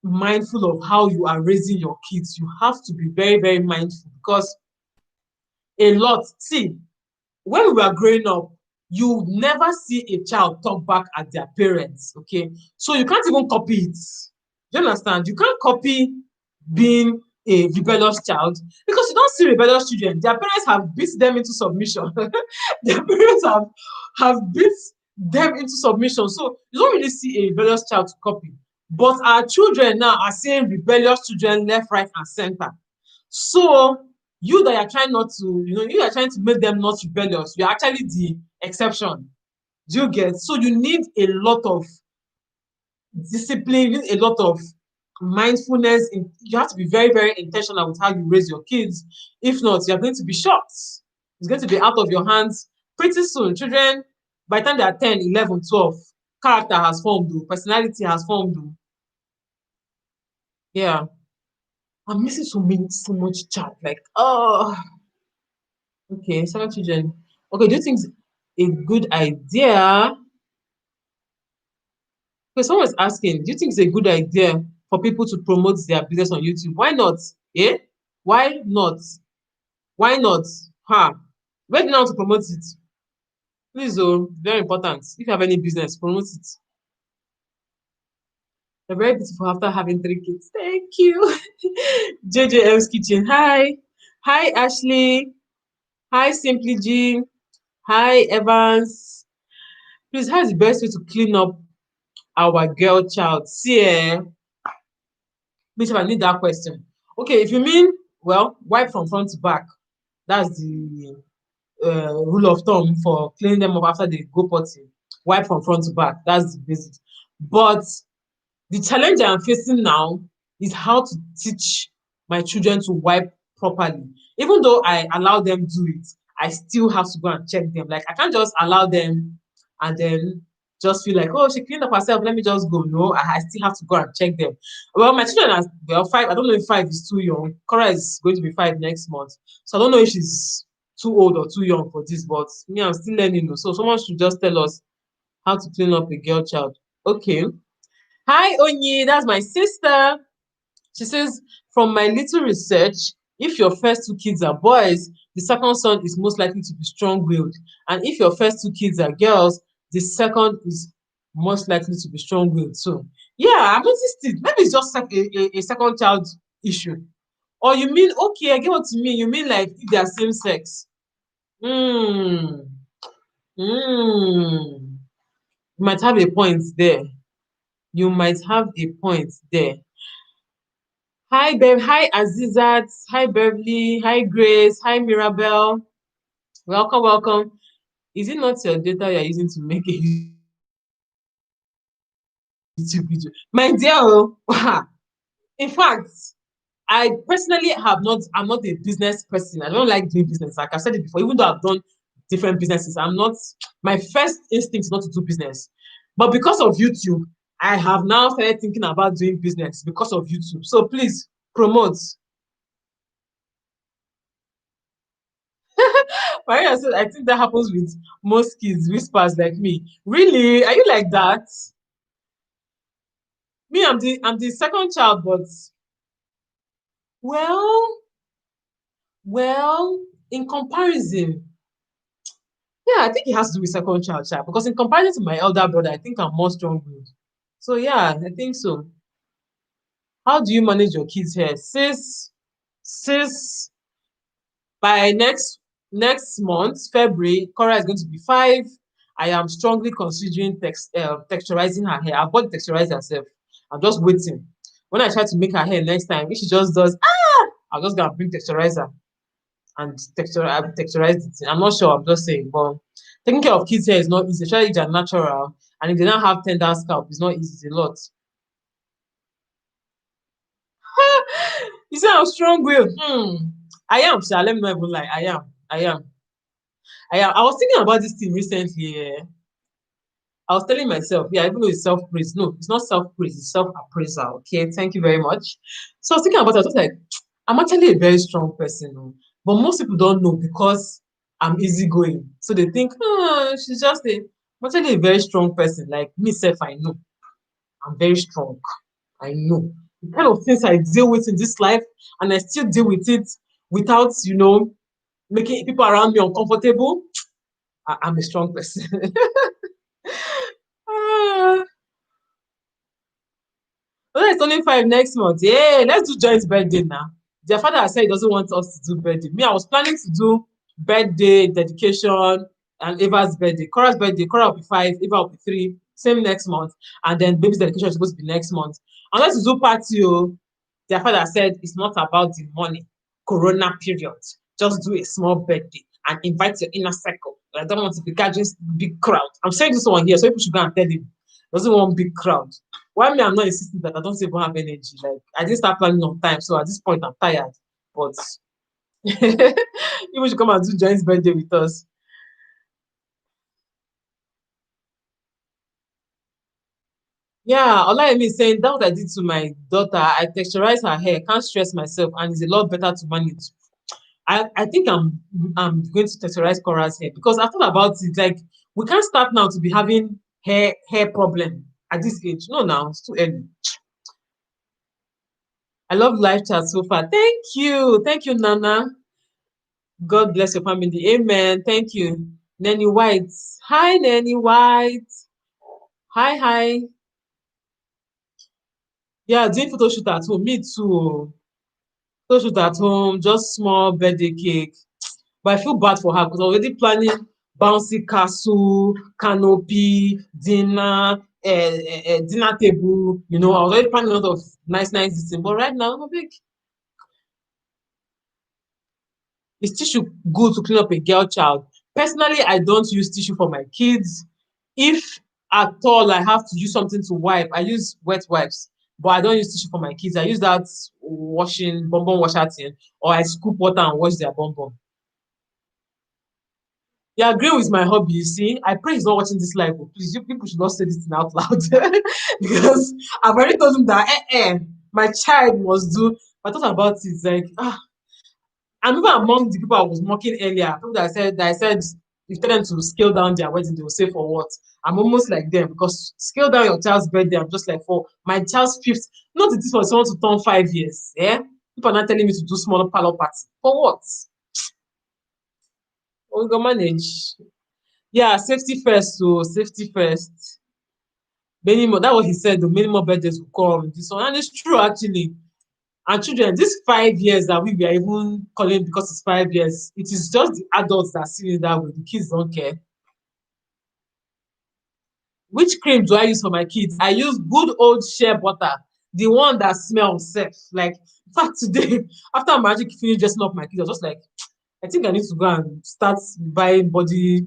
mindful of how you are raising your kids. You have to be very, very mindful because see, when we were growing up, you never see a child talk back at their parents, okay? So you can't even copy it. Do you understand? You can't copy being a rebellious child because you don't see rebellious children. Their parents have beat them into submission. Their parents have beat them into submission. So you don't really see a rebellious child to copy. But our children now are seeing rebellious children left, right, and center. So you that are trying not to, you are trying to make them not rebellious, you're actually the exception. Do you get? So you need a lot of discipline, you need a lot of mindfulness. You have to be very, very intentional with how you raise your kids. If not, you're going to be shocked. It's going to be out of your hands pretty soon. Children, by the time they are 10, 11, 12, character has formed, personality has formed. Yeah. I'm missing so much chat. Like, oh, okay, seven children. Okay, do you think it's a good idea? Okay, someone's asking, do you think it's a good idea for people to promote their business on YouTube? Why not? Eh? Why not? Why not? Huh? Where do you know how to promote it? Please, very important. If you have any business, promote it. You're very beautiful after having 3 kids. Thank you. JJM's Kitchen. Hi. Hi, Ashley. Hi, Simply G. Hi, Evans. Please, how is the best way to clean up our girl child? See, Bishop, I need that question. Okay, if you mean, well, wipe from front to back. That's the rule of thumb for cleaning them up after they go potty. Wipe from front to back. That's the basics. But the challenge I'm facing now is how to teach my children to wipe properly. Even though I allow them do it, I still have to go and check them. Like I can't just allow them and then just feel like, oh, she cleaned up herself, let me just go. No, I still have to go and check them. Well, my children are, well, 5. I don't know if 5 is too young. KORA is going to be 5 next month. So I don't know if she's too old or too young for this, but me, I'm still learning. So someone should just tell us how to clean up a girl child. Okay. Hi, Onyi, that's my sister. She says, from my little research, if your first 2 kids are boys, the second son is most likely to be strong-willed. And if your first 2 kids are girls, the second is most likely to be strong-willed too. Yeah, I've noticed it. Maybe it's just like a second child issue. Or you mean, okay, I get what you mean. You mean like if they are same sex. Hmm. Hmm. You might have a point there. You might have a point there. Hi, Bev. Hi, Azizat. Hi, Beverly. Hi, Grace. Hi, Mirabelle. Welcome, welcome. Is it not your data you're using to make a YouTube video? My dear, in fact, I personally I'm not a business person. I don't like doing business. Like I've said it before, even though I've done different businesses, my first instinct is not to do business. But because of YouTube, I have now started thinking about doing business because of YouTube. So please promote. Maria said, I think that happens with most kids, whispers like me. Really? Are you like that? Me, I'm the second child, but well, well, in comparison, yeah, I think it has to do with second child, because in comparison to my elder brother, I think I'm more strong-willed. So yeah, I think so. How do you manage your kids' hair? Sis, by next month, February, KORA is going to be 5. I am strongly considering texturizing her hair. I bought the texturizer herself. I'm just waiting. When I try to make her hair next time, if she just does, I'll just gonna bring texturizer and texturize it. I'm not sure, I'm just saying. But taking care of kids' hair is not easy, especially if they're natural. And if they don't have tender scalp, it's not easy, it's a lot. You say I'm strong willed. I am, sha. Let me not even lie. I am. I was thinking about this thing recently. I was telling myself, yeah, even though it's self-praise, no, it's not self-praise, it's self-appraisal. Okay, thank you very much. So I was thinking about it, I was like, I'm actually a very strong person, but most people don't know because I'm easygoing. So they think, she's just I'm actually a very strong person. Like me, self, I know. I'm very strong. I know. The kind of things I deal with in this life, and I still deal with it without, making people around me uncomfortable. I'm a strong person. Ah, well, it's only 5 next month. Yeah, let's do Joy's birthday now. Their father has said he doesn't want us to do birthday. Me, I was planning to do birthday, dedication, and Eva's birthday. KORA's birthday. KORA will be 5, Eva will be 3. Same next month. And then baby's dedication is supposed to be next month. Unless you do party, their father said it's not about the money. Corona period. Just do a small birthday and invite your inner circle. I don't want to be gathering big crowd. I'm saying this one here, so people should go and tell him. Doesn't want big crowd. Why me? I'm not insisting that I don't even have energy. Like I didn't start planning on time, so at this point I'm tired. But people should come and do John's birthday with us. Yeah, Olayemi is saying that what I did to my daughter. I texturized her hair, can't stress myself, and it's a lot better to manage. I think I'm going to texturize KORA's hair because I thought about it. Like we can't start now to be having hair problem at this age. No, now it's too early. I love live chat so far. Thank you, Nana. God bless your family. Amen. Thank you. Nanny White. Hi, Nanny White. Hi, hi. Yeah, doing photo shoot at home. Me too. Photo shoot at home, just small birthday cake. But I feel bad for her because I'm already planning bouncy castle, canopy, dinner, dinner table. You know, I was already planning a lot of nice things. But right now, I'm like, is tissue good to clean up a girl child? Personally, I don't use tissue for my kids. If at all I have to use something to wipe, I use wet wipes. But I don't use tissue for my kids. I use that washing bonbon washer thing, or I scoop water and wash their bonbon. You agree with my hobby, you see? I pray he's not watching this live. Oh. Please, you people should not say this thing out loud. Because I've already told him that my child must do. I thought about it, like I'm even among the people I was mocking earlier. People that I said if you tell them to scale down their wedding, they will say for what? I'm almost like them because scale down your child's birthday. I'm just like for my child's fifth. Not that this was someone to turn 5 years. Yeah, people are not telling me to do smaller parlor party for what? We go manage. Yeah, safety first. So safety first. Many more. That was he said. The many more birthdays will come. This one, and it's true actually. And children, these 5 years that we were even calling because it's 5 years, it is just the adults that see it that way. The kids don't care. Which cream do I use for my kids? I use good old shea butter, the one that smells safe. Like, in fact, today, after Magic finished dressing up my kids, I was just like, I think I need to go and start buying body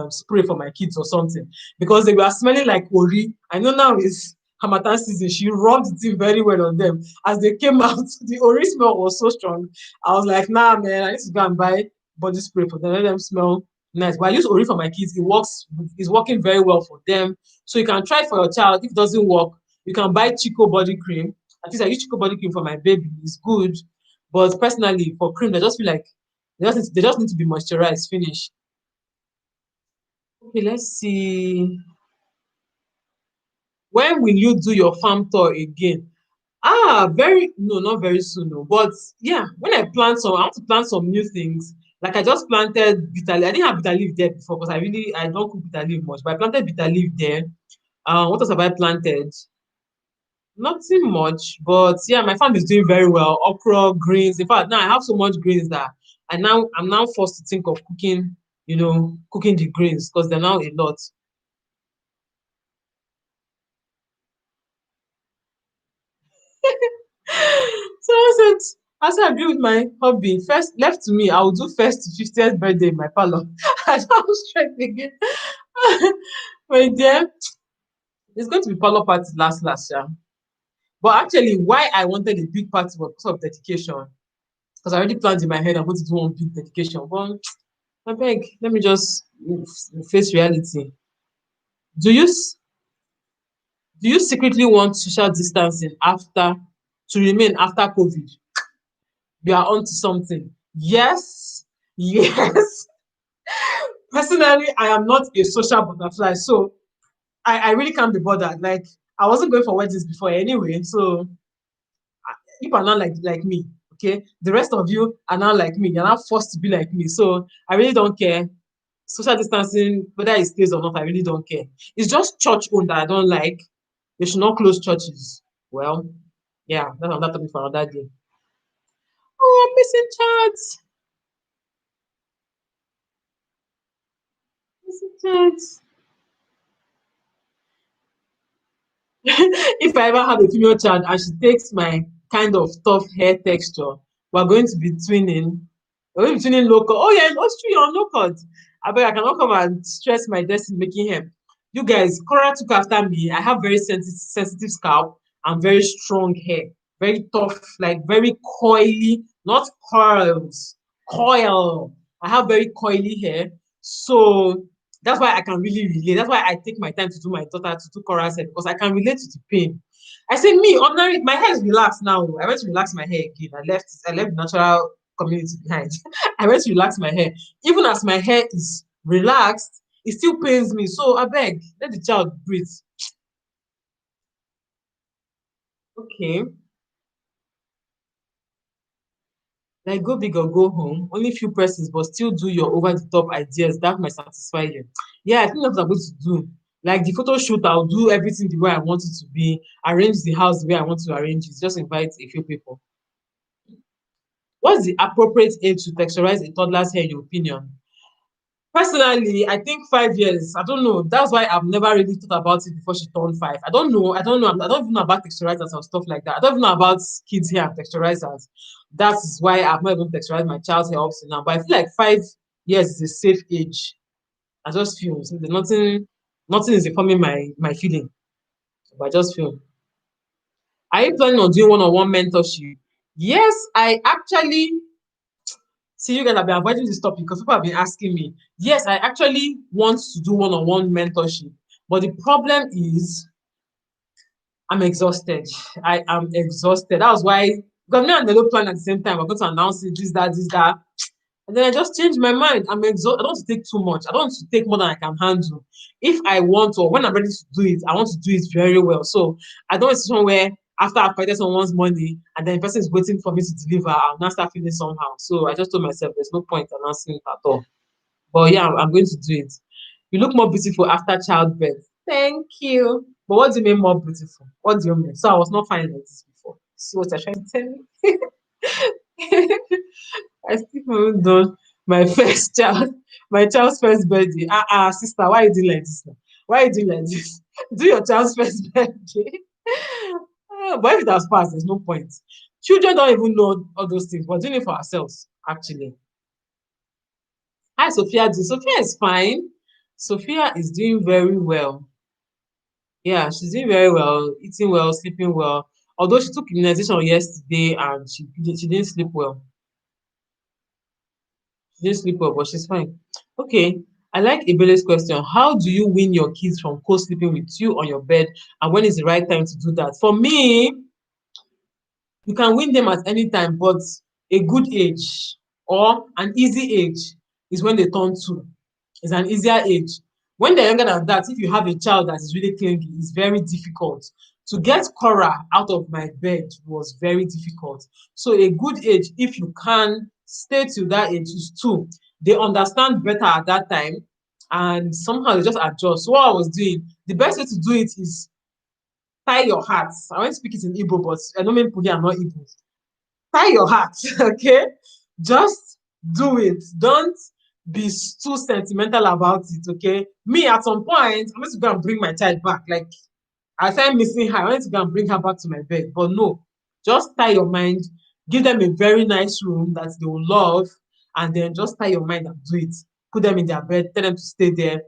spray for my kids or something because they were smelling like ori. I know now is Hamatan season. She rubbed it in very well on them. As they came out, the ori smell was so strong. I was like, nah, man, I need to go and buy body spray for them. Let them smell nice. But I use ori for my kids. It works. It's working very well for them. So you can try it for your child. If it doesn't work, you can buy Chico body cream. At least I use Chico body cream for my baby. It's good. But personally, for cream, I just feel like they just need to be moisturized, finish. Okay, let's see. When will you do your farm tour again? Very no, not very soon, no. But yeah, when I want to plant some new things. Like I just planted bitter leaf. I didn't have bitter leaf there before because I don't cook bitter leaf much, but I planted bitter leaf there. What else have I planted? Nothing much, but yeah, my farm is doing very well. Okra, greens. In fact, now I have so much greens that I'm now forced to think of cooking, cooking the greens because they're now a lot. So I said, I agree with my hobby. First, left to me, I will do first to 50th birthday in my parlor. I don't straight again. But then it's going to be parlor party last, yeah. But actually, why I wanted a big party was because of dedication. Because I already planned in my head I'm going to do one big dedication. But I beg, let me just face reality. Do you do you secretly want social distancing after to remain after COVID? You are onto something. Yes, yes. Personally, I am not a social butterfly, so I really can't be bothered. Like I wasn't going for weddings before anyway, so you are not like me. Okay, the rest of you are not like me. You're not forced to be like me, so I really don't care. Social distancing, whether it stays or not, I really don't care. It's just church owned that I don't like. They should not close churches. Well, yeah, that's another topic for another day. Oh, I'm missing chats. Missing chats. If I ever have a female child and she takes my kind of tough hair texture, we're going to be twinning. We're going to be twinning low cut. Oh, yeah, it's true, you're on low cut. I bet I cannot come and stress my destiny making hair. You guys, Kaora took after me. I have very sensitive scalp and very strong hair. Very tough, like very coily, not curls, coil. I have very coily hair. So that's why I can really relate. That's why I take my time to do my daughter to do choral set because I can relate to the pain. I say me, ordinary, my hair is relaxed now. I went to relax my hair again. I left the natural community behind. I went to relax my hair. Even as my hair is relaxed, it still pains me. So I beg, let the child breathe. Okay. Like go big or go home. Only few persons, but still do your over the top ideas. That might satisfy you. Yeah, I think that's what I'm going to do. Like the photo shoot, I'll do everything the way I want it to be, arrange the house the way I want to arrange it, just invite a few people. What's the appropriate age to texturize a toddler's hair in your opinion? Personally, I think 5 years. I don't know. That's why I've never really thought about it before she turned 5. I don't know. I don't know. I don't even know about texturizers and stuff like that. I don't even know about kids' hair and texturizers. That's why I've not even texturized my child's hair up to now. But I feel like 5 years is a safe age. I just feel nothing is informing my feeling. But I just feel. Are you planning on doing one-on-one mentorship? Yes, I actually see you guys have been avoiding this topic because people have been asking me. Yes, I actually want to do one-on-one mentorship, but the problem is I'm exhausted. I am exhausted. That was why, because me and the plan at the same time, we're going to announce it, this, that. And then I just changed my mind. I'm exhausted. I don't want to take too much. I don't want to take more than I can handle. If I want to, or when I'm ready to do it, I want to do it very well. So I don't want a situation where after I've collected someone's money and then the person is waiting for me to deliver, I'll now start feeling somehow. So I just told myself there's no point announcing it at all. But yeah, I'm going to do it. You look more beautiful after childbirth. Thank you. But what do you mean more beautiful? What do you mean? So I was not fine like this before. See what you're trying to tell me? I still haven't done my first child, my child's first birthday. Sister, why you doing like this now? Why you doing like this? Do your child's first birthday. But if it has passed, there's no point. Children don't even know all those things. We're doing it for ourselves, actually. Hi, Sophia. Sophia is fine. Sophia is doing very well. Yeah, she's doing very well, eating well, sleeping well. Although she took immunization yesterday and she didn't sleep well. She didn't sleep well, but she's fine. Okay. I like Ibele's question. How do you win your kids from co-sleeping with you on your bed? And when is the right time to do that? For me, you can win them at any time, but a good age or an easy age is when they turn 2. It's an easier age. When they're younger than that, if you have a child that is really clingy, it's very difficult. To get KORA out of my bed was very difficult. So a good age, if you can stay till that age, is 2. They understand better at that time and somehow they just adjust. So what I was doing, the best way to do it is tie your hat. I won't speak it in Igbo, but I don't mean Pudi, I'm not Igbo. Tie your hat, okay? Just do it. Don't be too sentimental about it, okay? Me, at some point, I'm going to go and bring my child back. Like, I started missing her. I wanted to go and bring her back to my bed. But no, just tie your mind, give them a very nice room that they will love, and then just tie your mind and do it. Put them in their bed, tell them to stay there,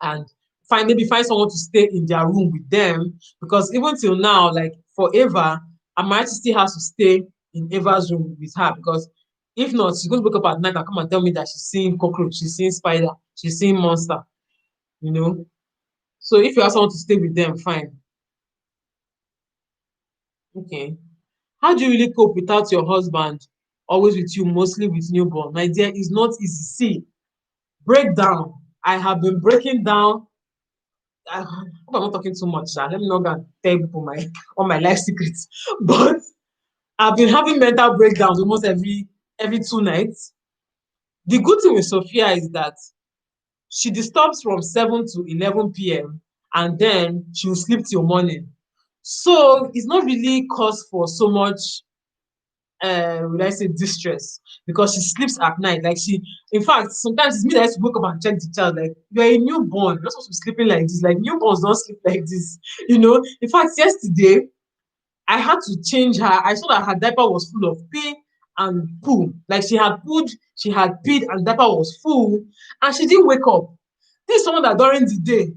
and maybe find someone to stay in their room with them, because even till now, like forever, I might still have to stay in Eva's room with her, because if not, she's going to wake up at night and come and tell me that she's seeing cockroach, she's seeing spider, she's seeing monster, you know. So if you have someone to stay with them, fine. Okay. How do you really cope without your husband always with you, mostly with newborn? My dear, it's not easy. See, break down. I have been breaking down. I hope I'm not talking too much. Let me not go and tell people all my life secrets. But I've been having mental breakdowns almost every 2 nights. The good thing with Sophia is that she disturbs from 7 to 11 p.m. and then she will sleep till morning. So it's not really cause for so much would I say distress, because she sleeps at night. Like in fact, sometimes it's me that has to wake up and check the child. Like, you're a newborn, you're not supposed to be sleeping like this. Like, newborns don't sleep like this, you know. In fact, yesterday I had to change her. I saw that her diaper was full of pee and poo. Like, she had pooed, she had peed, and diaper was full, and she didn't wake up. This is someone that during the day,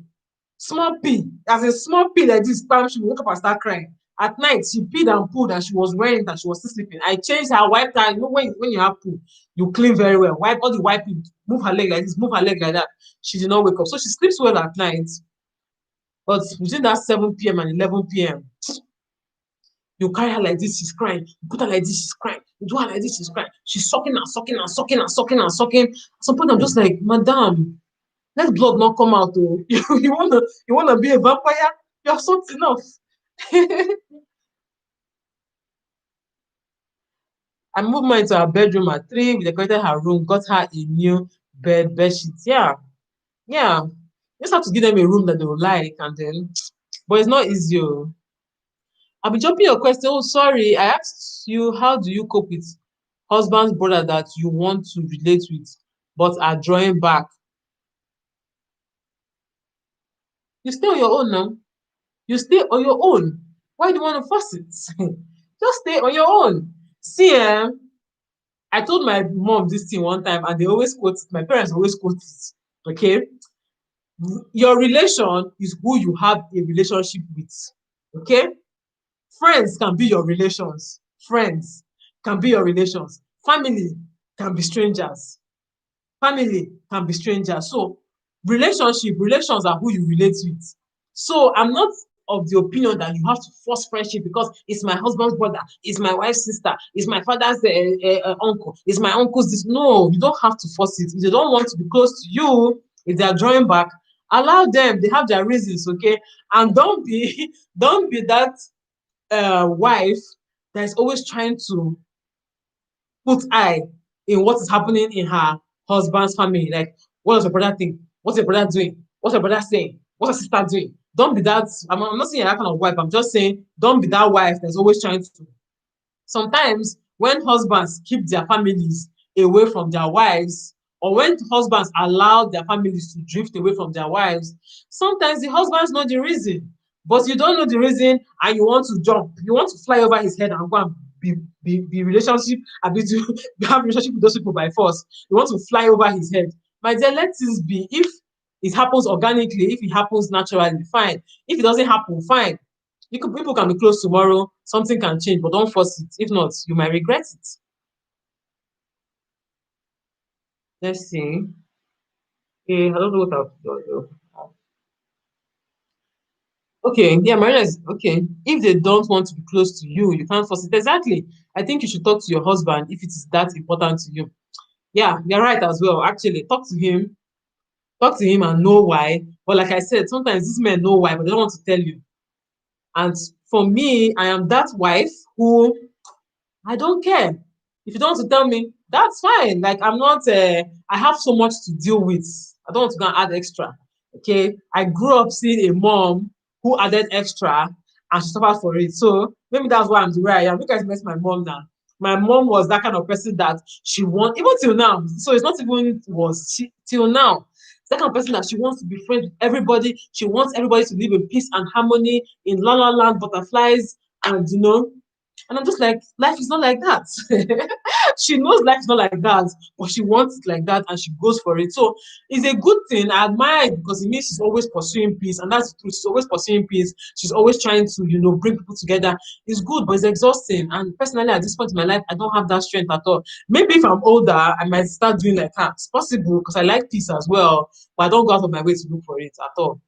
small pee, as a small pee like this, bam, she would wake up and start crying. At night, she peed and pooed and she was wearing it and she was still sleeping. I changed her, wiped her. You know, when you have poo, you clean very well. Wipe all the wiping, move her leg like this, move her leg like that. She did not wake up. So she sleeps well at night. But between that 7 p.m. and 11 p.m., you carry her like this, she's crying. You put her like this, she's crying. You do her like this, she's crying. She's sucking and sucking and sucking and sucking and sucking. At some point, I'm just like, Madam, let blood not come out. Oh. you wanna be a vampire? You're sucked enough. I moved mine into her bedroom at 3. We decorated her room, got her a new bed sheet. Yeah, yeah. You just have to give them a room that they will like, and then, but it's not easy. Oh. I'll be jumping your question. Oh, sorry. I asked you, how do you cope with husband's brother that you want to relate with, but are drawing back? You stay on your own now. You stay on your own. Why do you want to force it? Just stay on your own. See, I told my mom this thing one time, and they always quote it. My parents always quote it. Okay, your relation is who you have a relationship with. Okay, friends can be your relations. Friends can be your relations. Family can be strangers. Family can be strangers. So relations are who you relate with. So I'm not of the opinion that you have to force friendship because it's my husband's brother, it's my wife's sister, it's my father's uncle, it's my uncle's this. No, you don't have to force it. If they don't want to be close to you, if they are drawing back, allow them. They have their reasons, okay? And don't be don't be that wife that is always trying to put eye in what is happening in her husband's family. Like, what does your brother think? What's your brother doing? What's your brother saying? What's your sister doing? Don't be that. I'm not saying you're that kind of wife. I'm just saying, don't be that wife that's always trying to. Sometimes, when husbands keep their families away from their wives, or when husbands allow their families to drift away from their wives, sometimes the husbands know the reason, but you don't know the reason, and you want to jump. You want to fly over his head and go and be relationship, I mean, to have relationship with those people by force. You want to fly over his head. My dear, let this be. If it happens organically, if it happens naturally, fine. If it doesn't happen, fine. People can be close tomorrow, something can change, but don't force it. If not, you might regret it. Let's see. Okay, I don't know what I've done though. Okay, yeah, Marina is okay. If they don't want to be close to you, you can't force it. Exactly. I think you should talk to your husband if it is that important to you. Yeah, you're right as well. Actually, talk to him and know why. But like I said, sometimes these men know why, but they don't want to tell you. And for me, I am that wife who I don't care. If you don't want to tell me, that's fine. Like I'm not. I have so much to deal with. I don't want to go and add extra. Okay. I grew up seeing a mom who added extra, and she suffered for it. So maybe that's why I'm the way I am. Look at met my mom now. My mom was that kind of person that she wants, even till now. So it's not even was she till now. It's that kind of person that she wants to be friends with everybody. She wants everybody to live in peace and harmony in la la land, butterflies, and and I'm just like, life is not like that. She knows life is not like that, but she wants it like that and she goes for it. So it's a good thing. I admire it because it means she's always pursuing peace. And that's the truth. She's always pursuing peace. She's always trying to, bring people together. It's good, but it's exhausting. And personally, at this point in my life, I don't have that strength at all. Maybe if I'm older, I might start doing like that. It's possible because I like peace as well, but I don't go out of my way to look for it at all.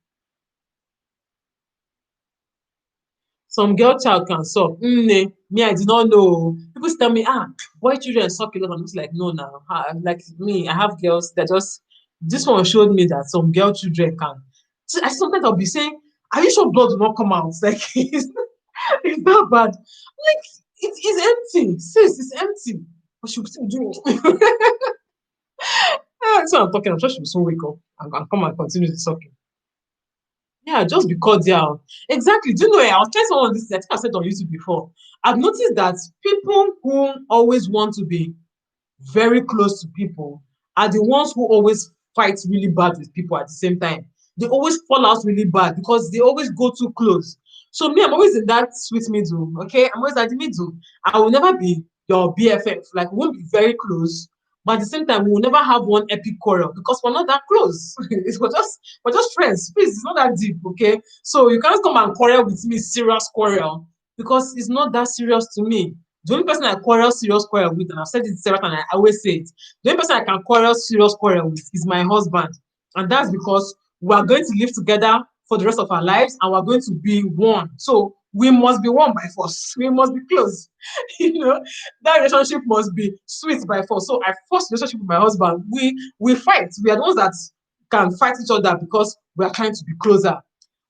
Some girl child can suck. Me, I did not know. People tell me, boy children suck a lot. I'm just like, no, now. Like me, I have girls that just, this one showed me that some girl children can. So I sometimes I'll be saying, are you sure blood will not come out? Like, it's not bad. Like, it is empty. Sis, it's empty. But she'll still do it. That's what I'm talking. I'm sure she'll soon wake up and come and continue to suck. Yeah, just be cordial. Exactly. Do you know, I was trying someone this, I think I said on YouTube before. I've noticed that people who always want to be very close to people are the ones who always fight really bad with people at the same time. They always fall out really bad because they always go too close. So me, I'm always in that sweet middle. Okay, I'm always at the middle. I will never be your BFF. Like, we won't be very close, but at the same time, we will never have one epic quarrel because we're not that close. We're just friends. Please, it's not that deep. Okay, so you can't come and quarrel with me, serious quarrel, because it's not that serious to me. The only person I quarrel serious quarrel with, and I've said it several times, and I always say it, the only person I can quarrel serious quarrel with is my husband. And that's because we are going to live together for the rest of our lives and we're going to be one. So we must be one by force. We must be close. That relationship must be sweet by force. So I force relationship with my husband. We fight. We are the ones that can fight each other because we are trying to be closer.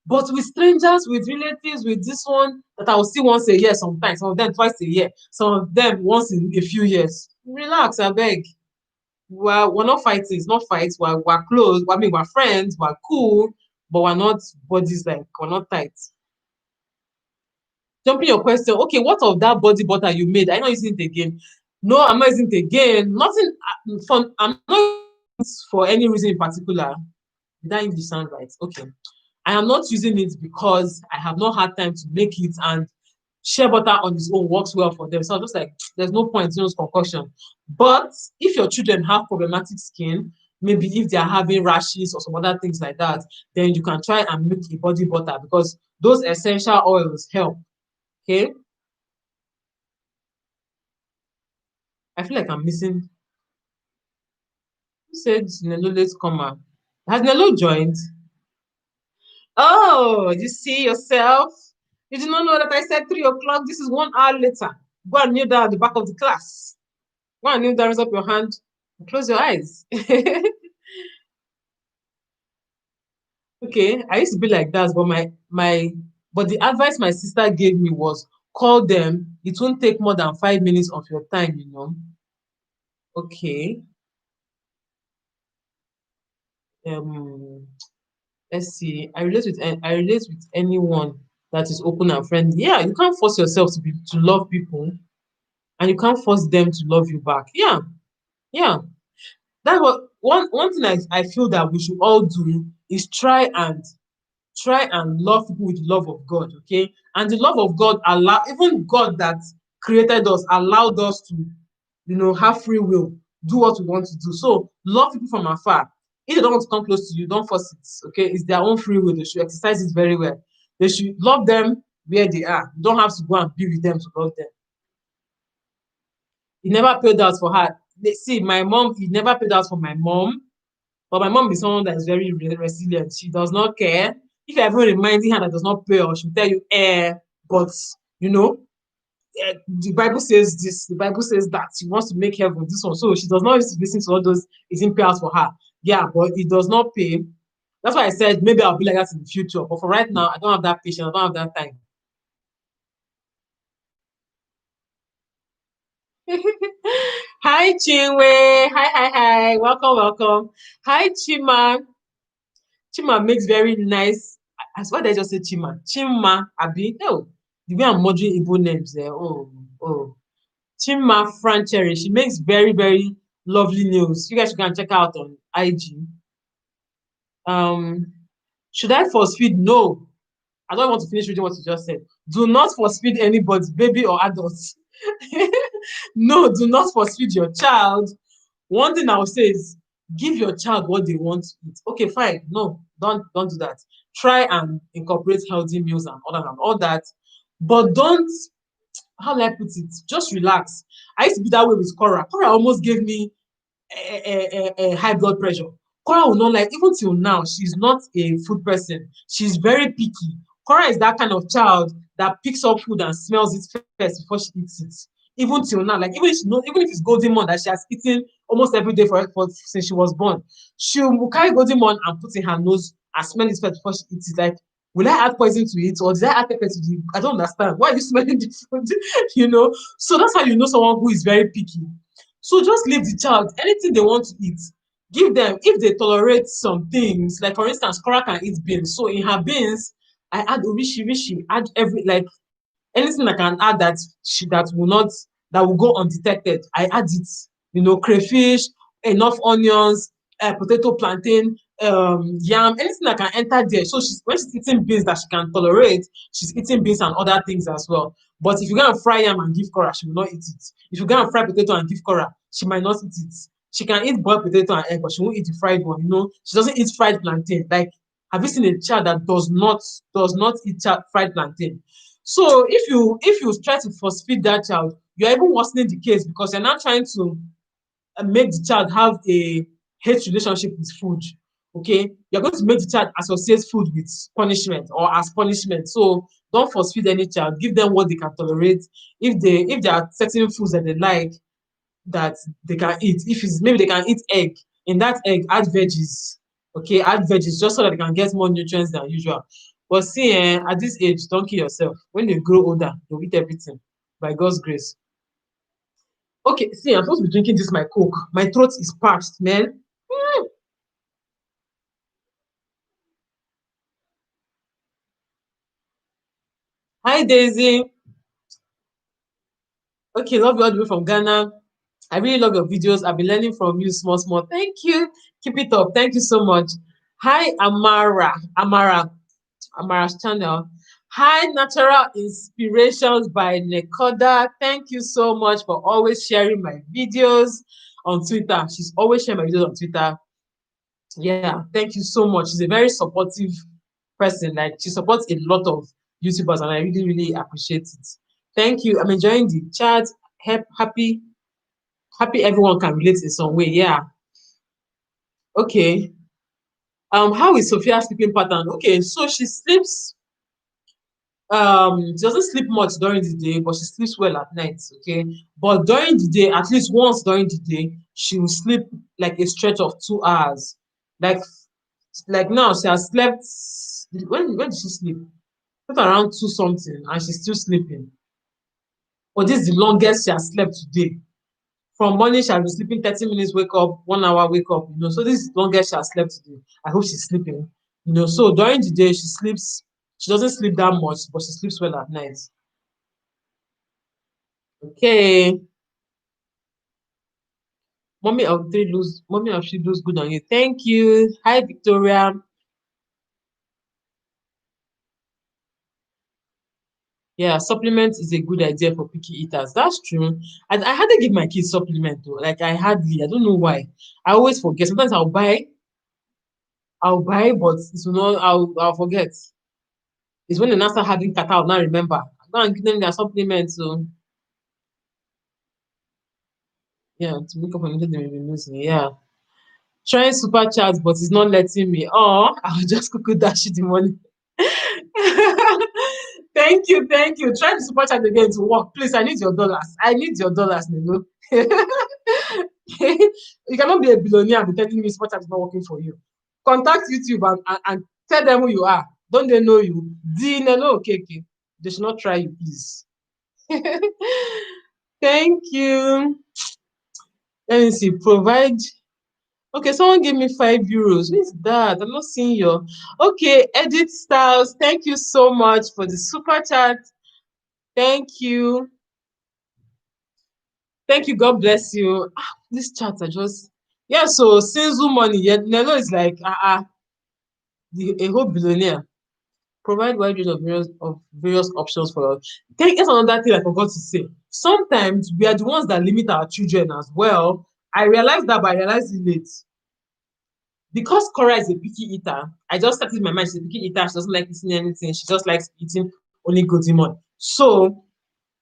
But with strangers, with relatives, with this one that I will see once a year sometimes, some of them twice a year, some of them once in a few years. Relax, I beg. we're not fighting. It's not fights. We're close. I mean, we're friends. We're cool, but we're not bodies like we're not tight. Jumping your question. Okay, what of that body butter you made? I'm not using it again. No, I'm not using it again. Nothing. I'm not using it for any reason in particular. Did that English sound right? Okay. I am not using it because I have not had time to make it, and shea butter on its own works well for them. So I'm just like, there's no point in those concoction. But if your children have problematic skin, maybe if they are having rashes or some other things like that, then you can try and make a body butter because those essential oils help. Okay. I feel like I'm missing. Who said Nelo late comer? Has Nelo joined? Oh, you see yourself? You did not know that I said 3 o'clock. This is 1 hour later. Go and kneel down at the back of the class. Go and kneel down, raise up your hand, and close your eyes. Okay, I used to be like that, but but the advice my sister gave me was call them. It won't take more than 5 minutes of your time, you know. Okay. Um, let's see. I relate with anyone that is open and friendly. Yeah, you can't force yourself to love people, and you can't force them to love you back. Yeah, yeah. That's what one thing I feel that we should all do is try and love people with the love of God, okay? And the love of God even God that created us allowed us to, have free will, do what we want to do. So love people from afar. If they don't want to come close to you, don't force it, okay? It's their own free will. They should exercise it very well. They should love them where they are. You don't have to go and be with them to love them. He never paid out for her. See, my mom, he never paid out for my mom. But my mom is someone that is very resilient. She does not care. If you're even reminding her that does not pay, or she'll tell you, but you know, the Bible says this, the Bible says that. She wants to make heaven this one. So she does not used to listen to all those, it didn't pay out for her. Yeah, but it does not pay. That's why I said maybe I'll be like that in the future. But for right now, I don't have that patience, I don't have that time. Hi Chinwe. Hi. Welcome. Hi Chima. Chima makes very nice. As what did I just say, Chima? Chima, Abi. Oh, the way I'm modern Igbo names there. Oh. Chima Francherry. She makes very lovely nails. You guys can check her out on IG. Um, should I force feed? No. I don't want to finish reading what you just said. Do not force feed anybody, baby or adults. No, do not force feed your child. One thing I will say is give your child what they want to eat. Okay, fine. No, don't do that. Try and incorporate healthy meals and all that. But don't, how do I put it? Just relax. I used to be that way with Kaora. Kaora almost gave me a high blood pressure. Kaora will not like, even till now, she's not a food person. She's very picky. Kaora is that kind of child that picks up food and smells it first before she eats it. Even till now, like even if it's golden mon that she has eaten almost every day for since she was born, she will carry golden mon and put in her nose and smell it first before she eats it. Like, will I add poison to it or did I add pepper to it? I don't understand. Why are you smelling the food? So that's how you know someone who is very picky. So just leave the child anything they want to eat. Give them if they tolerate some things. Like for instance, Cora can eat beans. So in her beans, I add rishi, add every like anything I can add that will go undetected. I add it. Crayfish, enough onions, potato, plantain, yam, anything that can enter there. So when she's eating beans that she can tolerate, she's eating beans and other things as well. But if you go and fry yam and give Cora, she will not eat it. If you go and fry potato and give Cora, she might not eat it. She can eat boiled potato and egg, but she won't eat the fried one. She doesn't eat fried plantain. Like, have you seen a child that does not eat fried plantain? So if you try to force feed that child, you're even worsening the case because you're now trying to make the child have a hate relationship with food. Okay, you're going to make the child associate food with punishment or as punishment. So don't force feed any child. Give them what they can tolerate. If there are certain foods that they like that they can eat, if it's maybe they can eat egg, in that egg add veggies. Okay, add veggies just so that they can get more nutrients than usual. But see, at this age, don't kill yourself. When they grow older, they'll eat everything by God's grace. Okay, see, I'm supposed to be drinking this my Coke. My throat is parched, man. Hi, Daisy. Okay, love you all the way from Ghana. I really love your videos. I've been learning from you small, small. Thank you. Keep it up. Thank you so much. Hi, Amara. Amara's channel. Hi, Natural Inspirations by Nekoda. Thank you so much for always sharing my videos on Twitter. She's always sharing my videos on Twitter. Yeah, thank you so much. She's a very supportive person. Like, she supports a lot of YouTubers, and I really, really appreciate it. Thank you. I'm enjoying the chat. Happy, happy everyone can relate in some way. Yeah. Okay. How is Sophia's sleeping pattern? Okay, so she sleeps. She doesn't sleep much during the day, but she sleeps well at night. Okay, but during the day, at least once during the day, she will sleep like a stretch of 2 hours. Like, now she has slept. When did she sleep? Not around two something, and she's still sleeping. But this is the longest she has slept today. From morning, she has been sleeping 30 minutes, wake up, 1 hour, wake up. So this is the longest she has slept today. I hope she's sleeping. So during the day, she sleeps. She doesn't sleep that much, but she sleeps well at night. Okay. Mommy of she looks good on you. Thank you. Hi, Victoria. Yeah, supplement is a good idea for picky eaters. That's true. I hardly give my kids supplement though. Like, I don't know why. I always forget. Sometimes I'll buy, but it's not. I'll forget. It's when they now start having kata, I'll not remember. I'm going to give them their supplements. So yeah, to make up for anything they may be losing. Yeah. Trying super chats, but it's not letting me. Oh, I'll just quickly dash you the money. Thank you, thank you. Try to super chat again to work. Please, I need your dollars. I need your dollars, Nilo. You cannot be a billionaire and be telling me super chat is not working for you. Contact YouTube and tell them who you are. Don't they know you? Nelo, okay. They should not try you, please. Thank you. Let me see. Provide. Okay, someone gave me €5. Who is that? I'm not seeing your. Okay, Edit Styles. Thank you so much for the super chat. Thank you. Thank you. God bless you. These chats are just. Yeah, so Sinzu money. Yeah, Nelo is like a whole billionaire. Provide wide range of various options for us. That's another thing I forgot to say. Sometimes we are the ones that limit our children as well. I realized that, but I realized it late. Because Kaora is a picky eater, I just started in my mind she's a picky eater. She doesn't like eating anything. She just likes eating only golden morn. So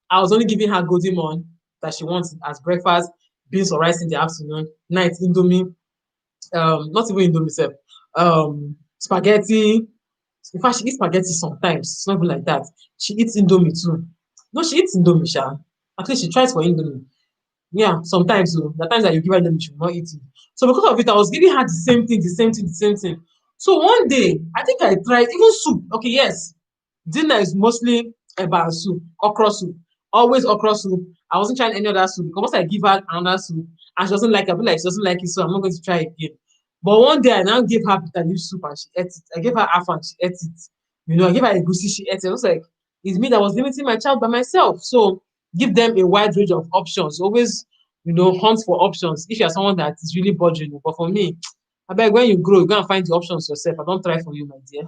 I was only giving her golden morn that she wants as breakfast, beans or rice in the afternoon, night indomie, not even indomie self, spaghetti. In fact, she eats spaghetti sometimes. It's not even like that. She eats indomie too. No, she eats indomie, sha. At least she tries for indomie. Yeah, sometimes so. The times that you give her them, she will not eat it. So because of it, I was giving her the same thing, the same thing, the same thing. So one day, I think I tried even soup. Okay, yes. Dinner is mostly eba soup, okra soup. Always okra soup. I wasn't trying any other soup because once I give her another soup and she doesn't like it, I feel like she doesn't like it, so I'm not going to try again. But one day I now gave her bitter leaf soup and she ate it. I gave her half and she ate it. I gave her a goosey, she ate it. I was like, it's me that was limiting my child by myself. So give them a wide range of options. Always, hunt for options if you're someone that is really bothering you. But for me, I beg when you grow, you go and find the options yourself. I don't try for you, my dear.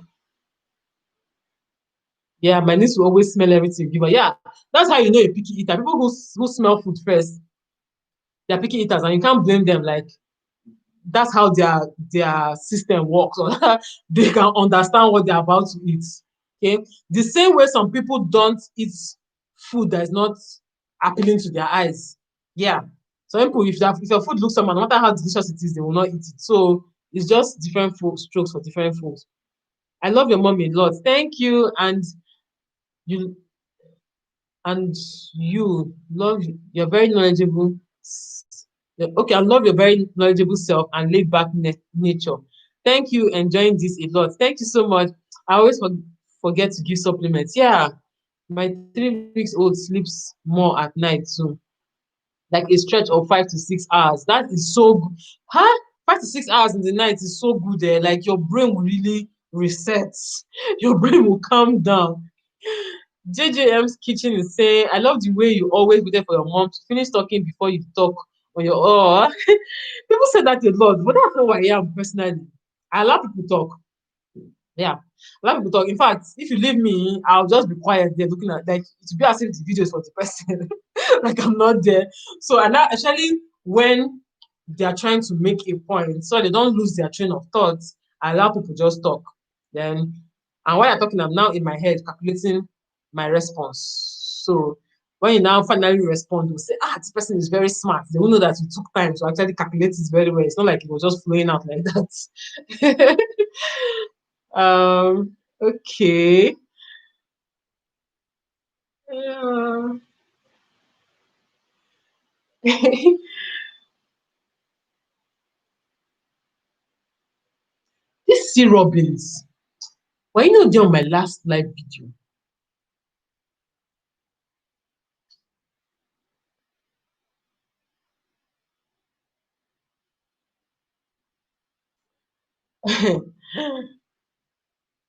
Yeah, my niece will always smell everything you give her. Yeah, that's how you know a picky eater. People who smell food first, they're picky eaters, and you can't blame them. Like, that's how their system works, or they can understand what they're about to eat. Okay, the same way some people don't eat food that is not appealing to their eyes. Yeah, some people, if your food looks somehow, no matter how delicious it is, they will not eat it. So it's just different food strokes for different foods. I love your mom a lot. Thank you, you and you love you're very knowledgeable. Okay, I love your very knowledgeable self and laid back nature. Thank you, enjoying this a lot. Thank you so much. I always forget to give supplements. Yeah, my 3 weeks old sleeps more at night too. like a stretch of 5 to 6 hours. That is so good. Huh? 5 to 6 hours in the night is so good there. Like your brain will really reset. Your brain will calm down. JJM's Kitchen is saying, I love the way you always waited for your mom to finish talking before you talk on your own. People say that a lot, but that's not who I am personally. I allow people talk. Yeah. A lot of people talk. In fact, if you leave me, I'll just be quiet there looking at like it will be as if the video is for the person. Like I'm not there. So and that actually when they are trying to make a point, so they don't lose their train of thought, I allow people just talk. Then and while I'm talking, I'm now in my head calculating my response. So when you now finally respond, you'll say, this person is very smart. They will know that you took time to actually calculate it very well. It's not like it was just flowing out like that. Okay. Uh, this C Robbins. Well, you know, they're on my last live video.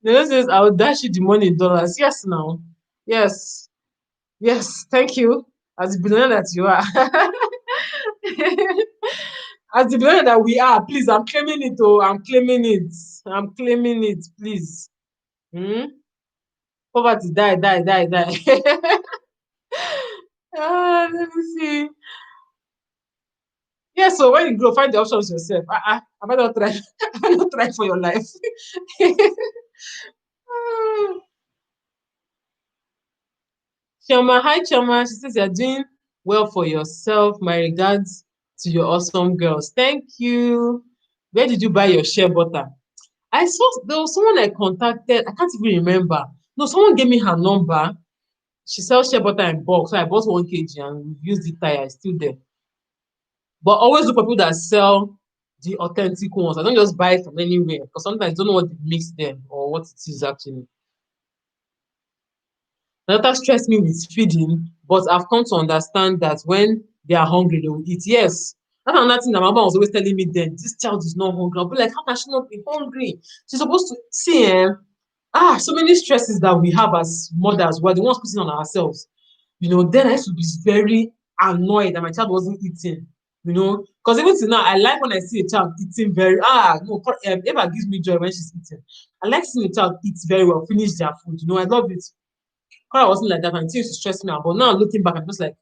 The says, I will dash you the money in dollars. Yes, now. Yes. Yes. Thank you. As the billionaire that you are. As the billionaire that we are, please, I'm claiming it. Oh, I'm claiming it. I'm claiming it, please. Hmm? Poverty, die, die, die, die. Let me see. Yeah, so when you grow, find the options yourself. Have I not tried? Have I not tried for your life? Choma, hi Choma. She says you're doing well for yourself. My regards to your awesome girls. Thank you. Where did you buy your shea butter? I saw there was someone I contacted. I can't even remember. No, someone gave me her number. She sells shea butter in bulk, so I bought 1 kg and we've used the tire. It's still there. But always look for people that sell the authentic ones. I don't just buy it from anywhere because sometimes I don't know what they mix them or what it is actually. My daughter stressed me with feeding, but I've come to understand that when they are hungry, they will eat. Yes. That's another thing that my mama was always telling me then. This child is not hungry. I'll be like, how can she not be hungry? She's supposed to see, so many stresses that we have as mothers. We're the ones putting on ourselves. Then I used to be very annoyed that my child wasn't eating. Because even till now, I like when I see a child eating very no, Eva gives me joy when she's eating. I like seeing a child eat very well, finish their food. I love it. Kora wasn't like that, and it used to stress me out. But now looking back, I'm just like,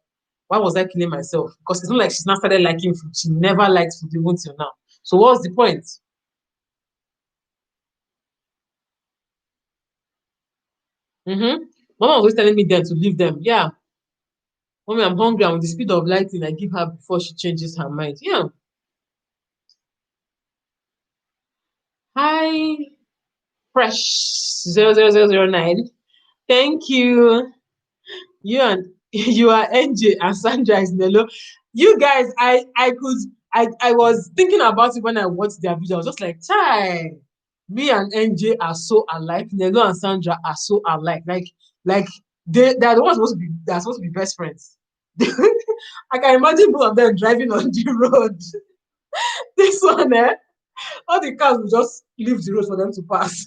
why was I killing myself? Because it's not like she's not started liking food. She never liked food even till now. So what's the point? Mm-hmm. Mama was always telling me then to leave them. Yeah. Mommy, I'm hungry. I'm with the speed of lighting. I give her before she changes her mind. Yeah. Hi, Fresh 00009. Thank you. You and you are NJ and Sandra is Nello. You guys, I was thinking about it when I watched their video. I was just like, Chai, me and NJ are so alike. Nello and Sandra are so alike. Like they're the ones supposed to be best friends. I can imagine both of them driving on the road. This one, all the cars will just leave the road for them to pass.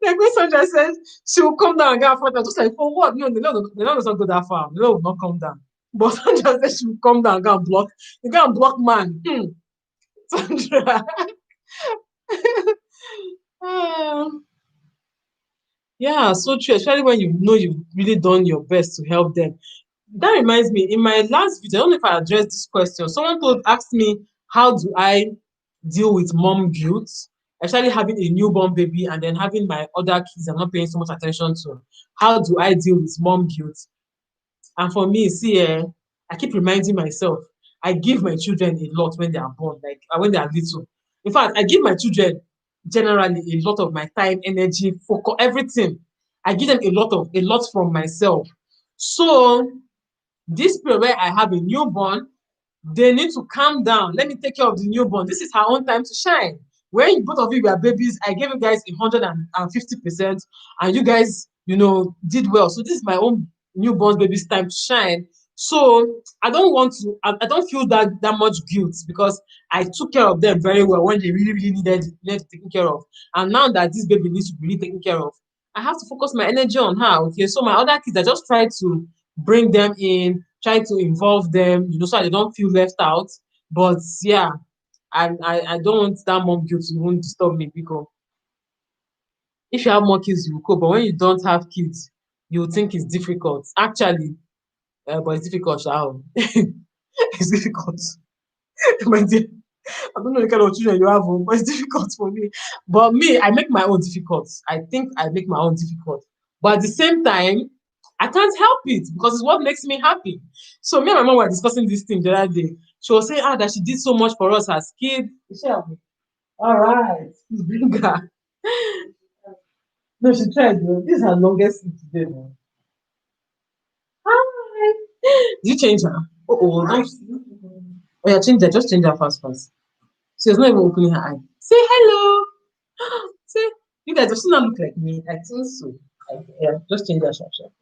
Like when Sandra said she will come down and get her friend, I was just like, for what? No, the Lord does not go that far. The Lord will not come down. But Sandra said she will come down and go and block. You go and block man. Sandra. Um, yeah, so true. Especially when you know you've really done your best to help them. That reminds me, in my last video, I don't know if I addressed this question. Someone asked me, how do I deal with mom guilt? Especially having a newborn baby and then having my other kids I'm not paying so much attention to. How do I deal with mom guilt? And for me, see, I keep reminding myself, I give my children a lot when they are born, like when they are little. In fact, I give my children generally a lot of my time, energy, focus, everything. I give them a lot from myself. So this period where I have a newborn, they need to calm down. Let me take care of the newborn. This is her own time to shine. When both of you were babies, I gave you guys 150%, and you guys, did well. So this is my own newborn baby's time to shine. So I don't want to, I don't feel that much guilt because I took care of them very well when they really, really needed taking care of. And now that this baby needs to be really taken care of, I have to focus my energy on her. Okay. So my other kids, I just try to bring them in, try to involve them, you know, so they don't feel left out. But yeah, I don't want that mom guilt to even disturb me because if you have more kids, you will cope. But when you don't have kids, you will think it's difficult. Actually, but it's difficult, Shao. It's difficult. My dear, I don't know the kind of children you have, but it's difficult for me. But me, I make my own difficult. I think I make my own difficult. But at the same time, I can't help it because it's what makes me happy. So me and my mom were discussing this thing the other day. She was saying, that she did so much for us as kids. All right, please bring her. No, she tried. Though. This is her longest sleep today. Though. Hi. Did you change her? Oh, don't. Oh, yeah, change her. Just change her fast, fast. She was not even opening her eye. Say hello. Say, you guys does not look like me. I think so. Yeah, just change her sharp, sharp.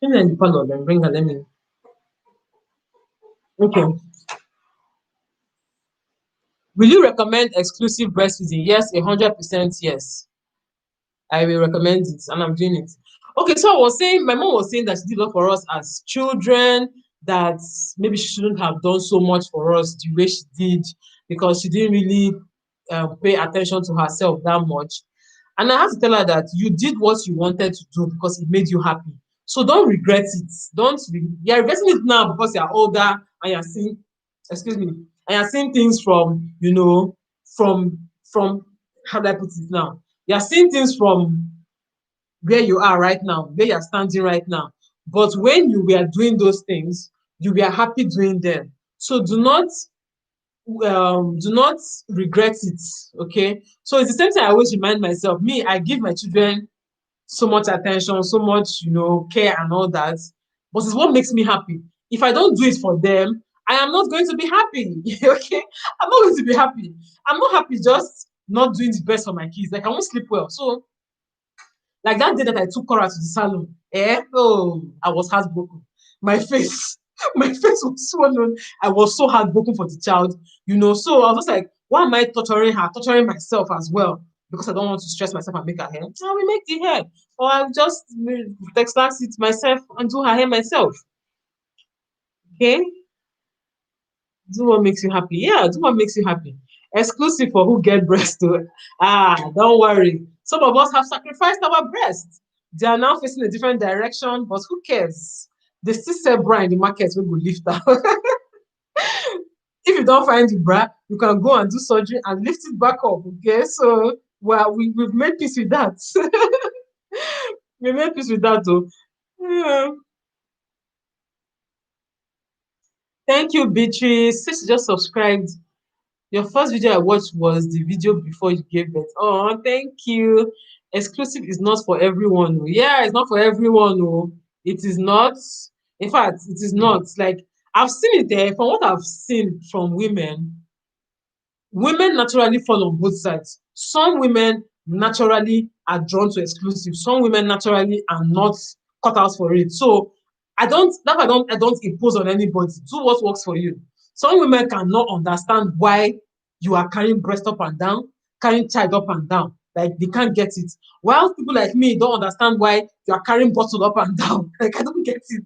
Change her in the parlor, then bring her. Let me. Okay. Will you recommend exclusive breastfeeding? Yes, 100% yes. I will recommend it, and I'm doing it. Okay, so I was saying, my mom was saying that she did a lot for us as children, that maybe she shouldn't have done so much for us the way she did because she didn't really pay attention to herself that much. And I have to tell her that you did what you wanted to do because it made you happy. So don't regret it. You're regretting it now because you're older and you're seeing, excuse me, and you're seeing things from, you know, from how do I put it now? You're seeing things from where you are right now, where you're standing right now. But when you were doing those things, you were happy doing them. So do not regret it. Okay. So it's the same thing I always remind myself. Me, I give my children so much attention, so much, you know, care and all that. But it's what makes me happy. If I don't do it for them, I am not going to be happy. Okay. I'm not going to be happy. I'm not happy just not doing the best for my kids. Like I won't sleep well. So like that day that I took Kaora to the salon, oh, I was heartbroken. My face, my face was swollen. I was so heartbroken for the child, you know. So I was just like, why am I torturing her, torturing myself as well? Because I don't want to stress myself and make her hair. I will make the hair. Or I'll just textile it myself and do her hair myself. Okay? Do what makes you happy. Yeah, do what makes you happy. Exclusive for who get breast to don't worry. Some of us have sacrificed our breasts. They are now facing a different direction, but who cares? They still sell bra in the market when we lift that. If you don't find the bra, you can go and do surgery and lift it back up. Okay, so well, we've made peace with that. We made peace with that, though. Yeah. Thank you, Beatrice. Since you just subscribed, your first video I watched was the video before you gave birth. Oh, thank you. Exclusive is not for everyone. Oh. Yeah, it's not for everyone. Oh. It is not. In fact, it is not. Like, I've seen it there. From what I've seen from women naturally fall on both sides. Some women naturally are drawn to exclusive. Some women naturally are not cut out for it. So I don't impose on anybody. Do what works for you. Some women cannot understand why you are carrying breast up and down, carrying child up and down. Like they can't get it. While people like me don't understand why you are carrying bottle up and down. Like I don't get it.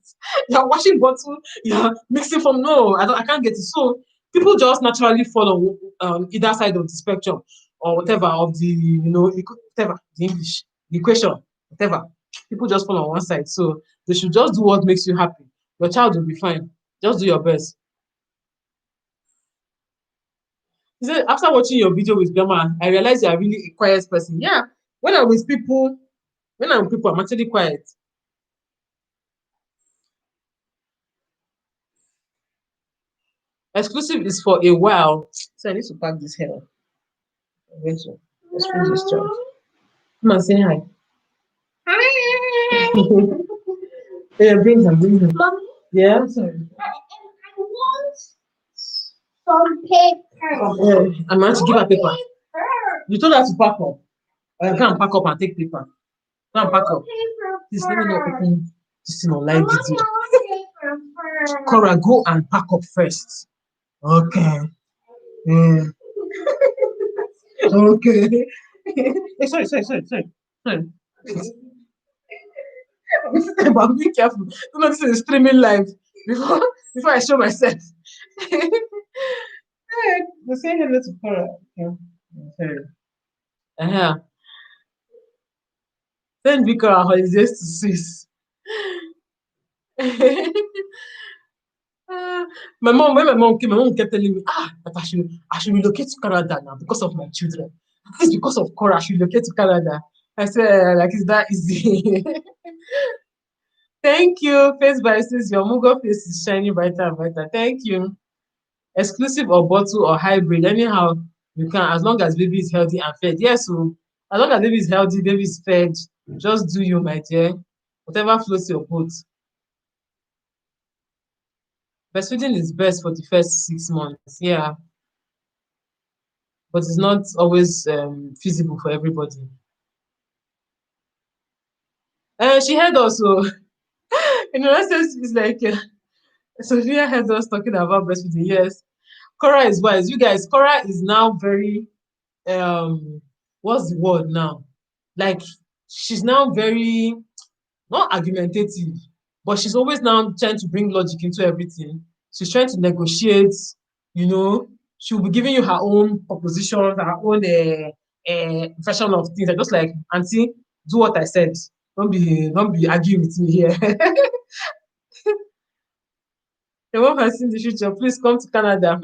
You're washing bottle, you're mixing from no, I can't get it. So people just naturally fall on either side of the spectrum or whatever of the whatever the English the equation whatever people just fall on one side, so they should just do what makes you happy. Your child will be fine. Just do your best. He said after watching your video with grandma, I realized you are really a quiet person. Yeah, when I'm with people, I'm actually quiet. Exclusive is for a while, so I need to pack this hair. I'm going to let's finish this child. Come and say hi. Yeah, bring them. Mommy? Yeah, sorry. I want some paper. I'm going to give her paper. You told her to pack up. I can pack up and take paper. Go and pack up. Please let me know open. this thing on live video. KORA, go and pack up first. Okay. Yeah. Okay. Hey, sorry. But I'm being careful. You know, this is streaming live before I show myself. We're saying hello to KORA. Okay. Sorry. Uh-huh. Send Vika our holidays to Swiss. When my mom came, my mom kept telling me, that I should relocate to Canada now because of my children. It's because of KORA, I should relocate to Canada. I said, like, is that easy? Thank you. Face by says your Mugo face is shining brighter and brighter. Thank you. Exclusive or bottle or hybrid, anyhow you can, as long as baby is healthy and fed. Yes, so as long as baby is healthy, baby is fed, just do you, my dear. Whatever floats your boat. Breastfeeding is best for the first 6 months, yeah, but it's not always feasible for everybody. She heard also, that sense is like Sophia heard us talking about breastfeeding. Yes, KORA is wise. You guys, KORA is now very what's the word now? Like, she's now very not argumentative, but she's always now trying to bring logic into everything. She's trying to negotiate, you know. She'll be giving you her own propositions, her own version of things. And just like, Auntie, do what I said. Don't be arguing with me here. The one person in the future, please come to Canada.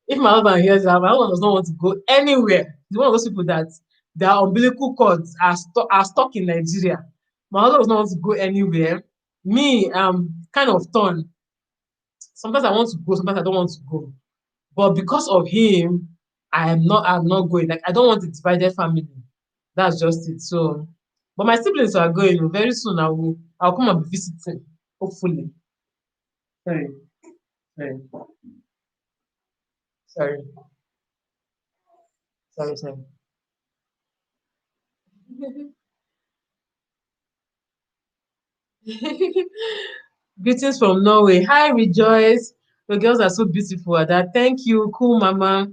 If my husband hears that, my husband does not want to go anywhere. He's one of those people that their umbilical cords are stuck in Nigeria. My husband does not want to go anywhere. Me, I'm kind of torn. Sometimes I want to go, sometimes I don't want to go. But because of him, I'm not going. Like, I don't want a divided family. That's just it. So, but my siblings are going. Very soon I'll come and be visiting. Hopefully. Sorry. Sorry. Sorry. Sorry. Greetings from Norway. Hi, Rejoice. Your girls are so beautiful at that. Thank you. Cool, Mama.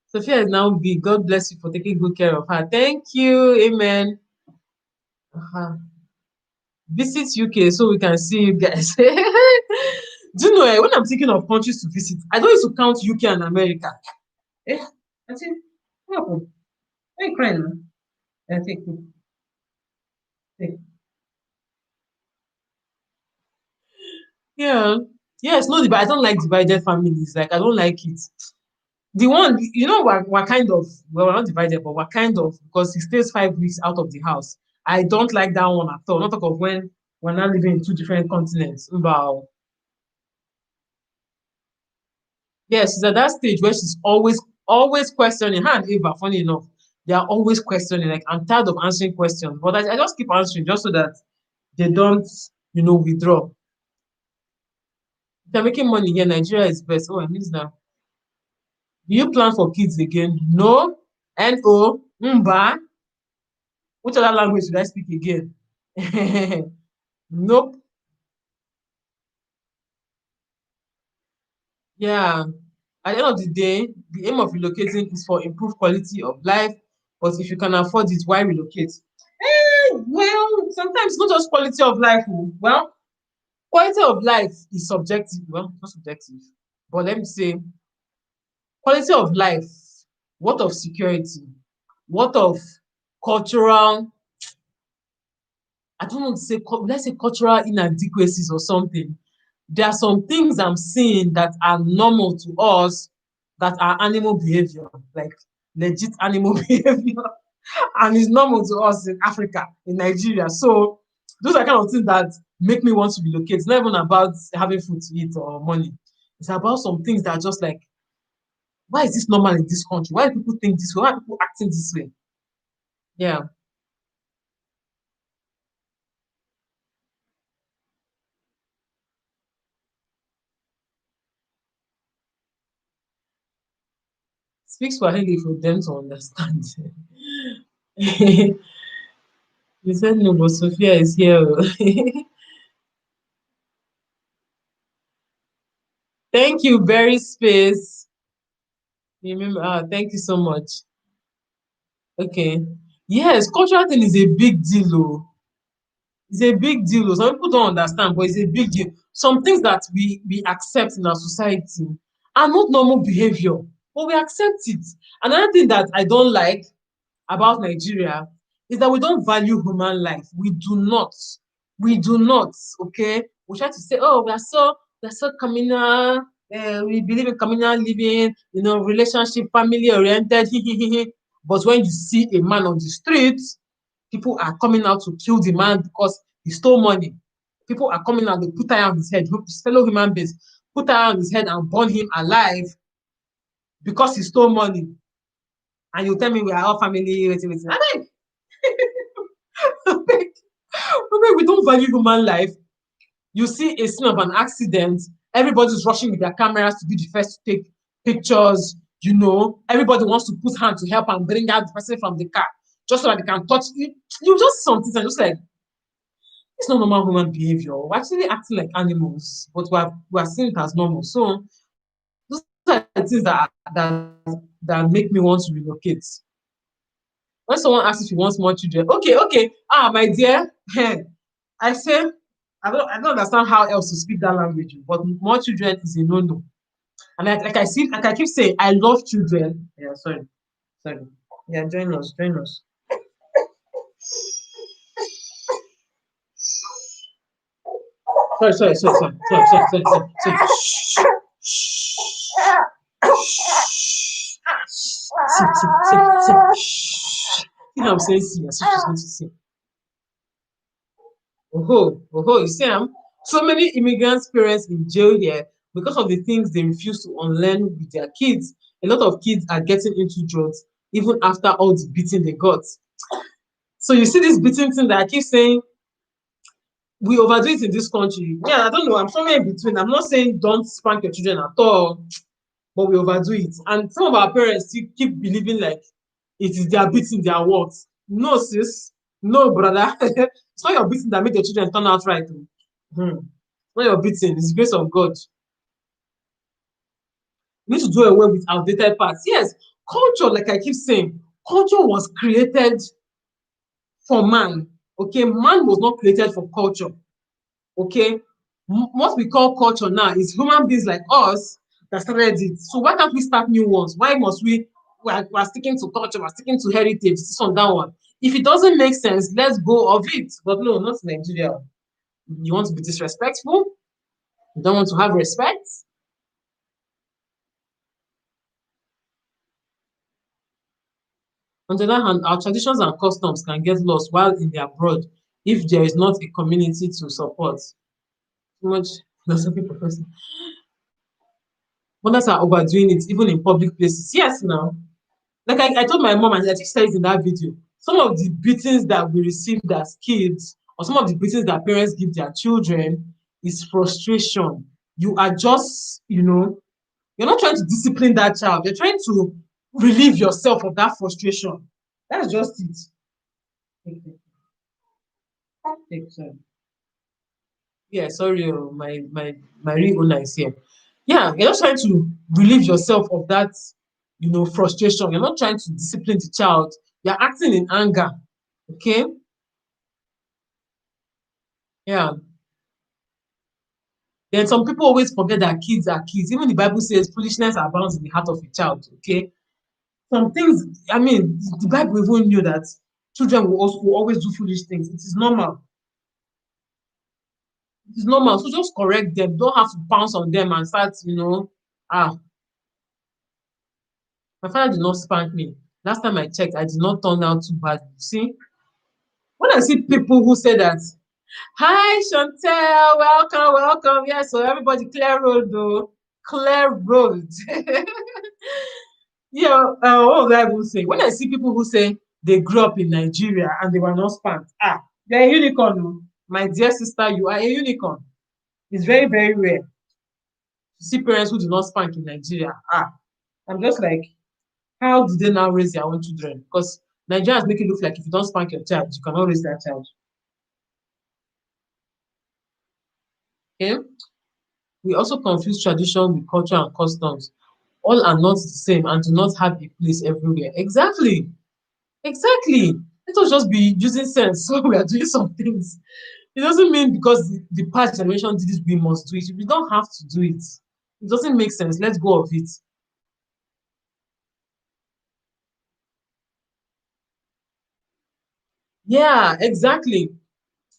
Sophia is now big. God bless you for taking good care of her. Thank you. Amen. Visit UK so we can see you guys. Do you know, when I'm thinking of countries to visit, I don't used to count UK and America. I think, what happened? Why are you crying now? Take it. Take. Yeah. Yes, no, but I don't like divided families. Like, I don't like it. The one, we're kind of, well, we're not divided, but we're kind of, because he stays 5 weeks out of the house. I don't like that one at all. Not talk of when we're not living in two different continents. Wow. Yes, she's at that stage where she's always questioning. Her and Ava, funny enough, they are always questioning. Like, I'm tired of answering questions, but I just keep answering just so that they don't, withdraw. If they're making money here, Nigeria is best. Oh, I miss that. Do you plan for kids again? No. No. Mba. Which other language should I speak again? Nope. Yeah. At the end of the day, the aim of relocating is for improved quality of life. But if you can afford it, why relocate? Well, sometimes it's not just quality of life. Oh. Well, quality of life is subjective. Well, not subjective. But let me say, quality of life, what of security? What of cultural, I don't want to say, let's say cultural inadequacies or something. There are some things I'm seeing that are normal to us that are animal behavior, like legit animal behavior, and it's normal to us in Africa, in Nigeria. So those are kind of things that make me want to relocate. It's not even about having food to eat or money. It's about some things that are just like, why is this normal in this country? Why do people think this way? Why are people acting this way? Yeah. Speak Swahili for them to understand. You said no, but Sophia is here. Thank you, very space. Remember, thank you so much. Okay. Yes, cultural thing is a big deal, oh. It's a big deal, oh. Some people don't understand, but it's a big deal. Some things that we accept in our society are not normal behavior, but we accept it. Another thing that I don't like about Nigeria is that we don't value human life. We do not. We do not. Okay. We try to say, oh, we are so communal. We believe in communal living, relationship, family oriented. But when you see a man on the street, people are coming out to kill the man because he stole money. People are coming out, they put iron on his head, his fellow human beings, put iron on his head and burn him alive because he stole money. And you tell me we are all family, waiting. We don't value human life. You see a scene of an accident, everybody's rushing with their cameras to be the first to take pictures. Everybody wants to put hand to help and bring out the person from the car just so that they can touch you. You just something and just like, it's not normal human behavior. We're actually acting like animals, but we're seeing it as normal. So those are the things that make me want to relocate. When someone asks if he wants more children, okay, my dear, I say I don't understand how else to speak that language, but more children is a no-no. And I keep saying, I love children. Yeah, sorry. Yeah, join us. Sorry. Shh. You know I'm saying see, as if she's going to see. You see, so many immigrants' parents in jail here because of the things they refuse to unlearn with their kids. A lot of kids are getting into drugs even after all the beating they got. So you see this beating thing that I keep saying we overdo it in this country. Yeah, I don't know. I'm somewhere in between. I'm not saying don't spank your children at all, but we overdo it. And some of our parents still keep believing like it is their beating, their words. No, sis. No, brother. It's not your beating that made your children turn out right. Hmm. Not your beating. It's the grace of God. We need to do away with outdated parts. Yes, culture, like I keep saying, culture was created for man. Okay, man was not created for culture. Okay, what we call culture now is human beings like us that started it. So why can't we start new ones? Why must we're sticking to culture, we're sticking to heritage, this one, that one. If it doesn't make sense, let's go of it. But no, not Nigeria. You want to be disrespectful? You don't want to have respect? On the other hand, our traditions and customs can get lost while in the abroad if there is not a community to support. Too much philosophy professor. Mothers are overdoing it even in public places. Yes, now. Like I told my mom, and I think she said it in that video, some of the beatings that we received as kids, or some of the beatings that parents give their children, is frustration. You are just, you're not trying to discipline that child. You're trying to relieve yourself of that frustration. That's just it. Take Yeah, sorry, my real owner is here. Yeah, you're not trying to relieve yourself of that, frustration. You're not trying to discipline the child. You're acting in anger. Okay? Yeah. Then some people always forget that kids are kids. Even the Bible says foolishness abounds in the heart of a child. Okay? Some things, I mean, the Bible even knew that children will always do foolish things. It is normal. It is normal. So just correct them. Don't have to pounce on them and start, ah, my father did not spank me. Last time I checked, I did not turn out too bad. See, when I see people who say that, hi Chantel, welcome. Yeah, so everybody clear road though. Clear road. Yeah, what was I even saying? When I see people who say they grew up in Nigeria and they were not spanked, they're a unicorn. Oh. My dear sister, you are a unicorn. It's very, very rare to see parents who do not spank in Nigeria. I'm just like, how did they now raise their own children? Because Nigerians make it look like if you don't spank your child, you cannot raise that child. Okay? We also confuse tradition with culture and customs. All are not the same and do not have a place everywhere. Exactly. Exactly. Let us just be using sense so we are doing some things. It doesn't mean because the past generation did it, we must do it. We don't have to do it. It doesn't make sense. Let's go of it. Yeah, exactly.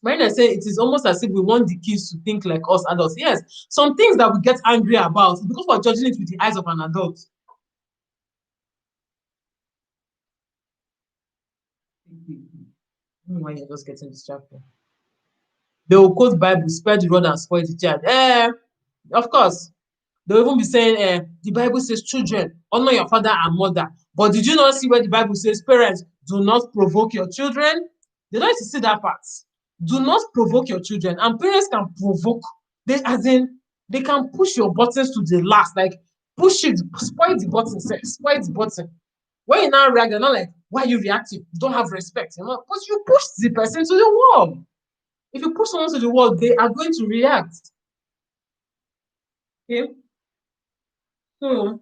When I say it is almost as if we want the kids to think like us adults. Yes, some things that we get angry about because we're judging it with the eyes of an adult. I don't know why you're just getting distracted. They will quote Bible, spare the rod and spoil the child. Of course. They'll even be saying, the Bible says, children, honor your father and mother. But did you not see where the Bible says, parents, do not provoke your children? They don't need to see that part. Do not provoke your children. And parents can provoke, they as in they can push your buttons to the last, like push it, spoil the button, spoil the button. When you now react, they're not like, why are you reacting? You don't have respect. You know, but you push the person to the wall. If you push someone to the wall, they are going to react. Okay. So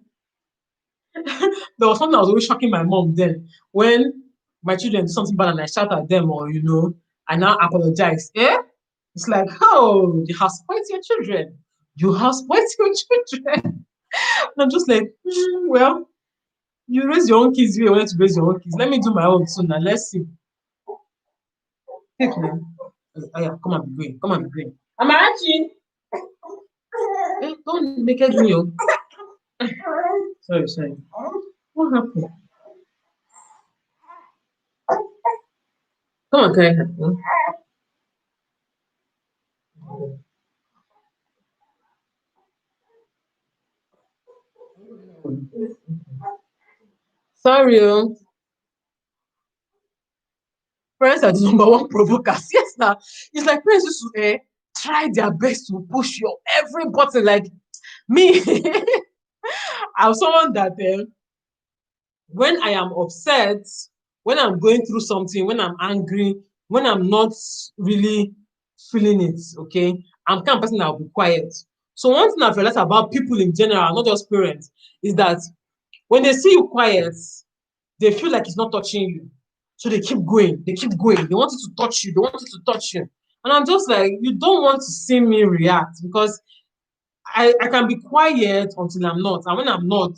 there was something that was always shocking my mom then when my children do something bad and I shout at them or I now apologize. It's like, oh, you have spoiled your children. You have spoiled your children. And I'm just like, well, you raise your own kids, you want to raise your own kids. Let me do my own soon and let's see. Take me. Oh yeah, come on, be going. Come on, be going. Amarachi! Don't make it me. Sorry, sorry. What happened? Come on, carry her. Sorry, parents are the number one provokers. Yes, now it's like parents used to try their best to push your every button. Like me, I'm someone that when I am upset, when I'm going through something, when I'm angry, when I'm not really feeling it, okay, I'm kind of person that will be quiet. So one thing I've realized about people in general, not just parents, is that when they see you quiet, they feel like it's not touching you. So they keep going, they keep going. They want it to touch you, they want it to touch you. And I'm just like, you don't want to see me react because I can be quiet until I'm not. And when I'm not,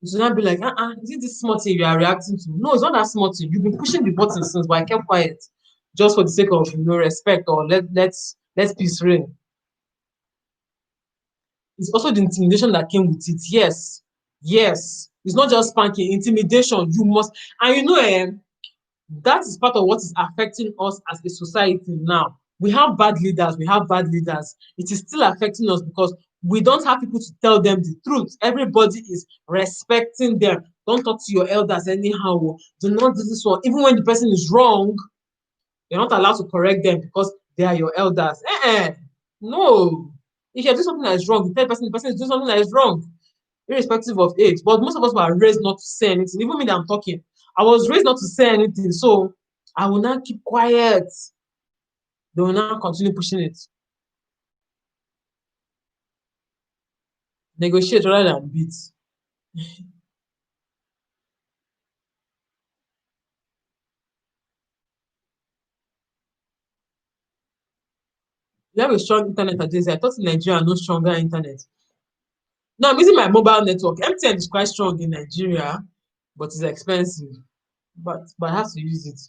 it should not be like, is it this small thing you are reacting to? No, it's not that small thing. You've been pushing the button since, but I kept quiet just for the sake of respect or let's peace reign. It's also the intimidation that came with it. Yes, yes. It's not just spanking, intimidation. You must, and that is part of what is affecting us as a society now. We have bad leaders, we have bad leaders. It is still affecting us because we don't have people to tell them the truth. Everybody is respecting them. Don't talk to your elders anyhow. Do not do this one. Even when the person is wrong, you're not allowed to correct them because they are your elders. No. If you're doing something that is wrong, you tell the person is doing something that is wrong, irrespective of age. But most of us were raised not to say anything. Even me that I'm talking, I was raised not to say anything. So I will not keep quiet. They will not continue pushing it. Negotiate rather than beat. You have a strong internet at this. I thought in Nigeria no stronger internet. No, I'm using my mobile network. MTN is quite strong in Nigeria, but it's expensive. But I have to use it.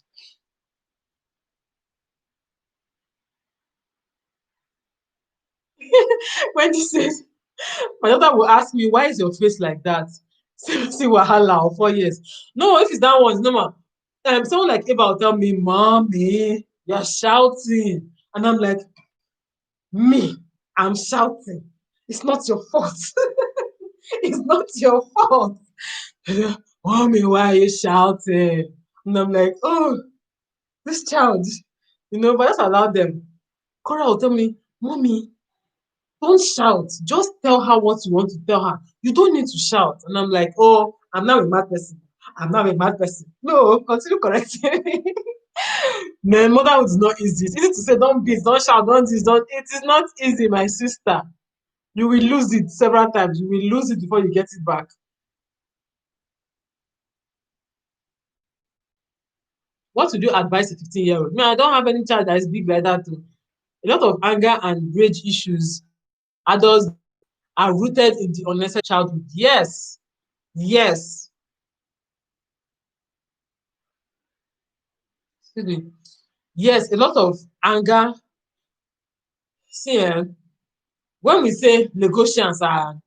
When this says my daughter will ask me, why is your face like that? See wahala or 4 years. No, if it's that one, it's normal. Someone like Eva will tell me, Mommy, you're shouting. And I'm like, me, I'm shouting. It's not your fault. It's not your fault. Mommy, why are you shouting? And I'm like, oh, this child, but just allow them. Kaora will tell me, Mommy, don't shout. Just tell her what you want to tell her. You don't need to shout. And I'm like, oh, I'm now a mad person. I'm not a mad person. No, continue correcting me. Man, motherhood is not easy. It's easy to say, don't beat, don't shout, don't this, don't. It is not easy, my sister. You will lose it several times. You will lose it before you get it back. What would you advise a 15-year-old? Me, I don't have any child that is big like that. Too. A lot of anger and rage issues, adults are rooted in the unnecessary childhood. Yes, yes. Excuse me. Yes, a lot of anger. See, when we say Lagosians are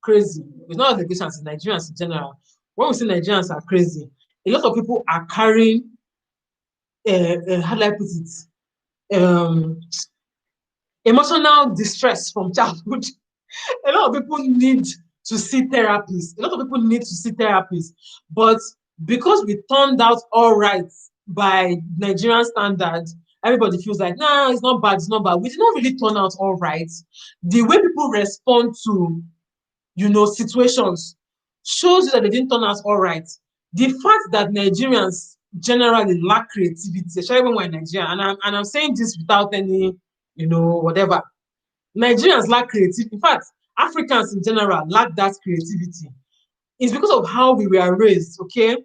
crazy, it's not Lagosians, it's Nigerians in general. When we say Nigerians are crazy, a lot of people are carrying, how do I put it, emotional distress from childhood. A lot of people need to see therapists. A lot of people need to see therapists. But because we turned out all right by Nigerian standards, everybody feels like, nah, it's not bad, it's not bad. We did not really turn out all right. The way people respond to, situations shows you that they didn't turn out all right. The fact that Nigerians generally lack creativity, especially when we're in Nigeria, and I'm saying this without any, whatever. Nigerians lack creativity. In fact, Africans in general lack that creativity. It's because of how we were raised, okay?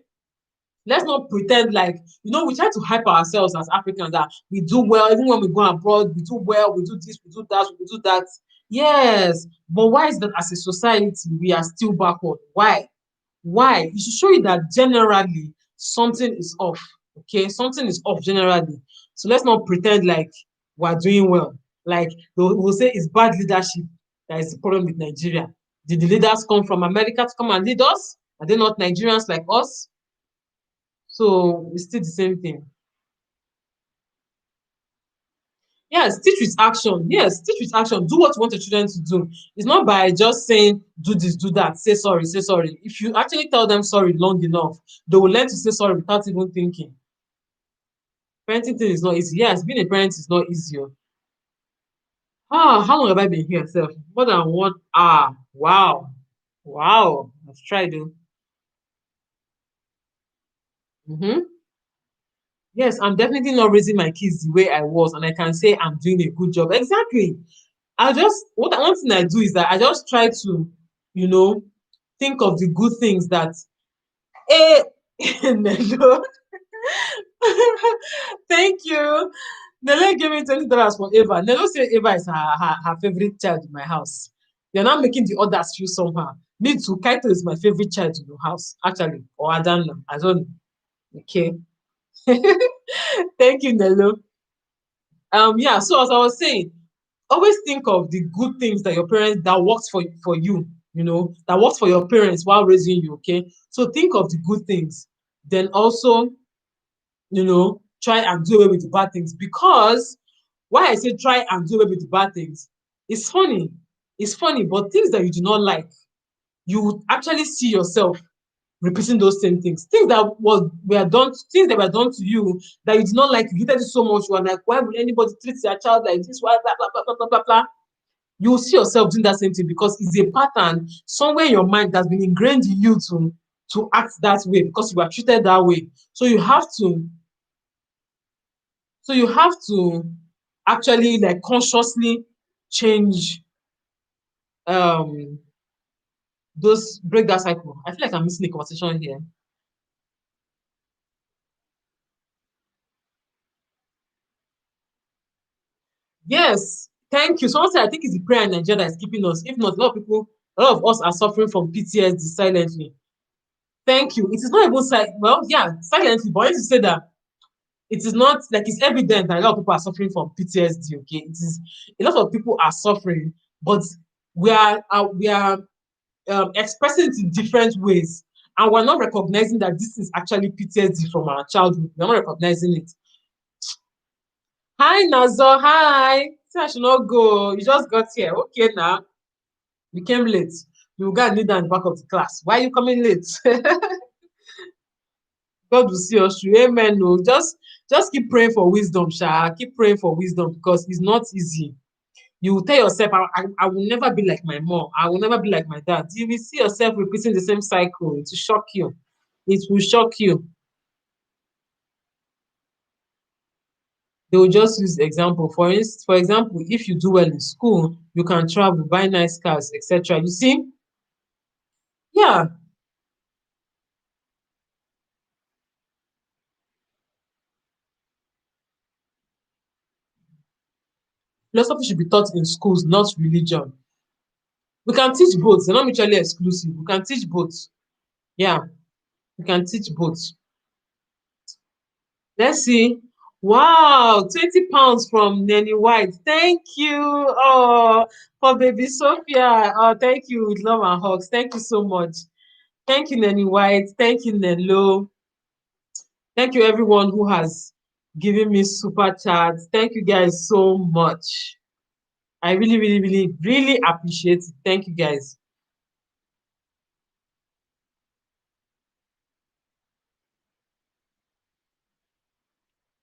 Let's not pretend like, we try to hype ourselves as Africans that we do well, even when we go abroad, we do well, we do this, we do that, we do that. Yes, but why is that as a society we are still backward? Why? Why? It should show you that generally something is off. Okay, something is off generally. So let's not pretend like we're doing well. Like we'll say it's bad leadership that is the problem with Nigeria. Did the leaders come from America to come and lead us? Are they not Nigerians like us? So it's still the same thing. Yes, teach with action. Yes, teach with action. Do what you want your children to do. It's not by just saying, do this, do that, say sorry, say sorry. If you actually tell them sorry long enough, they will learn to say sorry without even thinking. Parenting thing is not easy. Yes, being a parent is not easy. Oh. How long have I been here, self? More than one. Wow. Wow. I've tried. Mm-hmm. Yes, I'm definitely not raising my kids the way I was, and I can say I'm doing a good job. Exactly. One thing I do is that I just try to, you know, think of the good things that eh Nelo. Thank you. Nelo gave me $20 for Eva. Nelo said Eva is her favorite child in my house. They're not making the others feel somehow. Me too, Kaito is my favorite child in your house, actually. Or I don't know. I don't know. Okay. Thank you, Nelo. Yeah, so as I was saying, always think of the good things that your parents that works for you, that works for your parents while raising you. Okay, so think of the good things, then also try and do away with the bad things. Because why I say try and do away with the bad things, it's funny. It's funny, but things that you do not like, you would actually see yourself repeating those same things. Things that were done to you that you did not like, you hated it so much, you are like, why would anybody treat their child like this? Why blah blah blah blah blah blah blah. You will see yourself doing that same thing because it's a pattern somewhere in your mind that's been ingrained in you to act that way because you were treated that way. So you have to actually like consciously change um those break that cycle. I feel like I'm missing a conversation here. Yes, thank you. Someone said I think it's the prayer in Nigeria that is keeping us. If not, a lot of us are suffering from PTSD silently. Thank you. It is not even well, yeah, silently, but I need to say that it is not like it's evident that a lot of people are suffering from PTSD. Okay, it is a lot of people are suffering, but we are expressing it in different ways, and we're not recognizing that this is actually PTSD from our childhood. We're not recognizing it. Hi, Nazo. Hi. Say I should not go. You just got here. Okay, now you came late. You got kneel down in the back of the class. Why are you coming late? God will see us through. Amen. No, just keep praying for wisdom, Sha. Keep praying for wisdom because it's not easy. You will tell yourself, I will never be like my mom. I will never be like my dad. You will see yourself repeating the same cycle to shock you. It will shock you. They will just use example. For example, if you do well in school, you can travel, buy nice cars, etc. You see? Yeah. Philosophy should be taught in schools, not religion. We can teach both. They're not mutually exclusive. We can teach both. Yeah, we can teach both. Let's see. Wow, 20 pounds from Nanny White. Thank you. Oh, for baby Sophia. Oh, thank you with love and hugs. Thank you so much. Thank you, Nanny White. Thank you, Nello. Thank you, everyone who has given me super chats. Thank you guys so much. I really, really, really, really appreciate it. Thank you guys.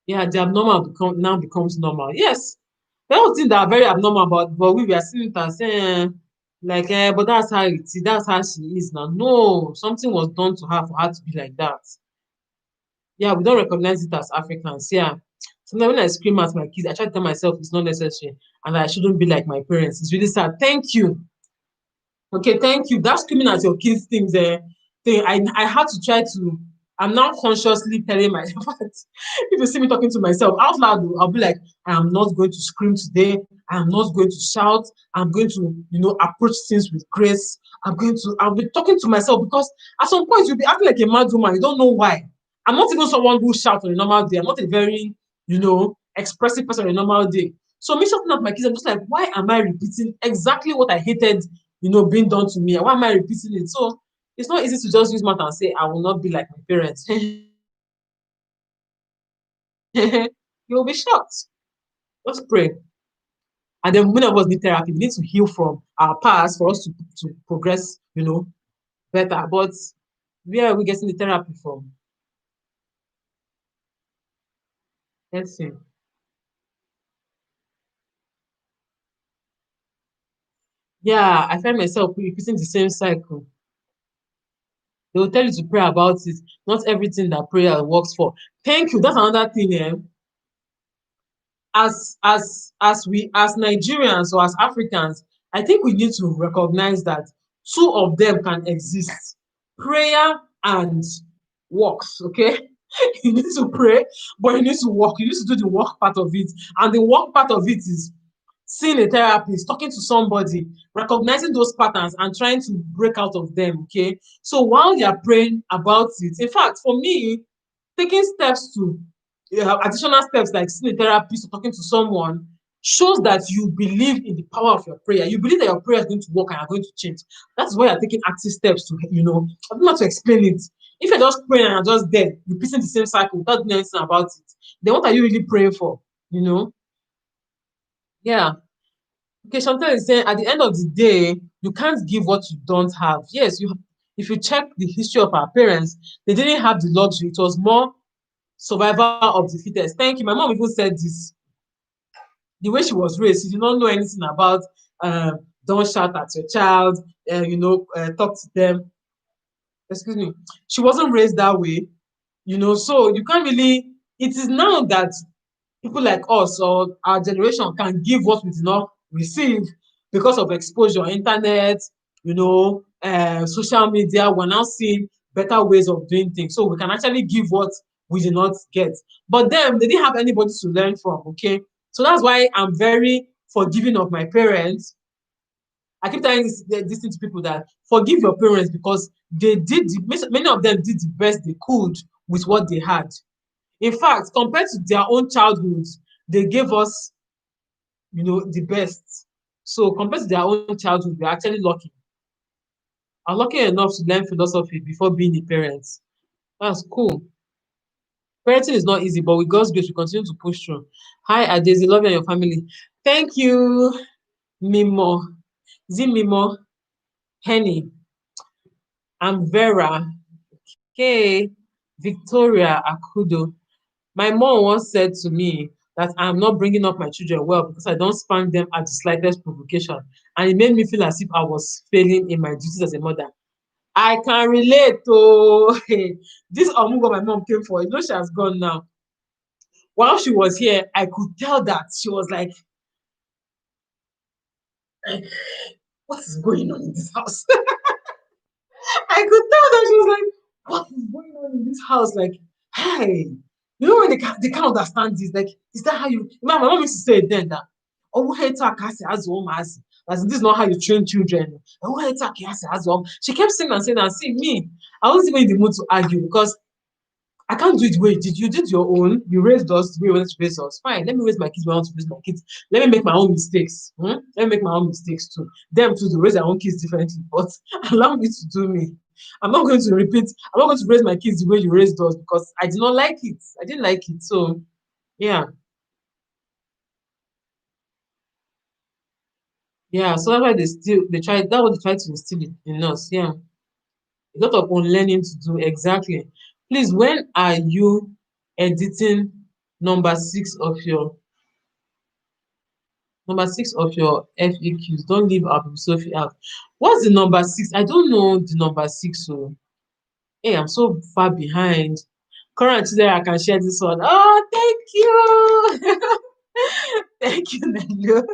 Yeah, the abnormal now becomes normal. Yes, there are things that are very abnormal, but we were seeing it as like but that's how it is, that's how she is now. No, something was done to her for her to be like that. Yeah, we don't recognize it as Africans. Yeah. Sometimes when I scream at my kids, I try to tell myself it's not necessary and I shouldn't be like my parents. It's really sad. Thank you. Okay, thank you. That screaming at your kids thing. I had to try to. I'm now consciously telling myself if you see me talking to myself out loud, I'll be like, I am not going to scream today. I am not going to shout. I'm going to, approach things with grace. I'll be talking to myself because at some point you'll be acting like a mad woman. You don't know why. I'm not even someone who shouts on a normal day. I'm not a very, expressive person on a normal day. So me shouting at my kids, I'm just like, why am I repeating exactly what I hated being done to me? Why am I repeating it? So it's not easy to just use mouth and say, I will not be like my parents. You'll be shocked. Just pray. And then many of us need therapy. We need to heal from our past for us to progress, better. But where are we getting the therapy from? Let's see. Yeah, I find myself repeating the same cycle. They will tell you to pray about it. Not everything that prayer works for. Thank you. That's another thing. As Nigerians or as Africans, I think we need to recognize that two of them can exist: prayer and works. Okay, you need to pray, but you need to work. You need to do the work part of it, and the work part of it is seeing a therapist, talking to somebody, recognizing those patterns and trying to break out of them. Okay, so while you're praying about it, in fact, for me, taking steps to additional steps like seeing a therapist or talking to someone shows that you believe in the power of your prayer. You believe that your prayer is going to work and are going to change. That's why you're taking active steps to, I don't know how to explain it. If you're just praying and you're just there, repeating the same cycle without doing anything about it, then what are you really praying for? You know? Yeah. Okay, Chantal is saying at the end of the day, you can't give what you don't have. Yes, if you check the history of our parents, they didn't have the luxury. It was more survival of the fittest. Thank you. My mom even said this. The way she was raised, she did not know anything about don't shout at your child, talk to them. Excuse me. She wasn't raised that way, so you can't really. It is now that people like us or our generation can give what we did not receive because of exposure, internet, social media. We're now seeing better ways of doing things. So we can actually give what we did not get. But then they didn't have anybody to learn from, okay? So that's why I'm very forgiving of my parents. I keep telling this thing to people that forgive your parents because many of them did the best they could with what they had. In fact, compared to their own childhoods, they gave us, the best. So compared to their own childhood, we're actually lucky. I'm lucky enough to learn philosophy before being a parent. That's cool. Parenting is not easy, but with God's grace, we continue to push through. Hi, Daisy, love you and your family. Thank you, Mimo. Is it Mimo? Henny. I'm Vera. Okay. Victoria Akudo. My mom once said to me that I'm not bringing up my children well because I don't spank them at the slightest provocation. And it made me feel as if I was failing in my duties as a mother. I can relate to this Omugo my mom came for. You know she has gone now. While she was here, I could tell that she was like, what is going on in this house? I could tell that she was like, what is going on in this house? Like, hey, you know when they can't understand this. Like, is that how you? My mom used to say it then that, oh, hey, as this is not how you train children. Oh, hey, she kept saying and saying and see me. I wasn't even in the mood to argue because I can't do it the way you did. You did your own. You raised us the way you wanted to raise us. Fine. Let me raise my kids the way I want to raise my kids. Let me make my own mistakes. Let me make my own mistakes too. Them too to raise their own kids differently. But allow me to do me. I'm not going to repeat. I'm not going to raise my kids the way you raised us because I did not like it. I didn't like it. So yeah. Yeah. So that's why that's what they try to instill it in us. Yeah. A lot of unlearning to do. Exactly. Please, when are you editing number six of your FAQs? Don't leave Abu Sophie out. What's the number six? I don't know the number six. So, hey, I'm so far behind. Current today, I can share this one. Oh, thank you. Thank you, Nelu.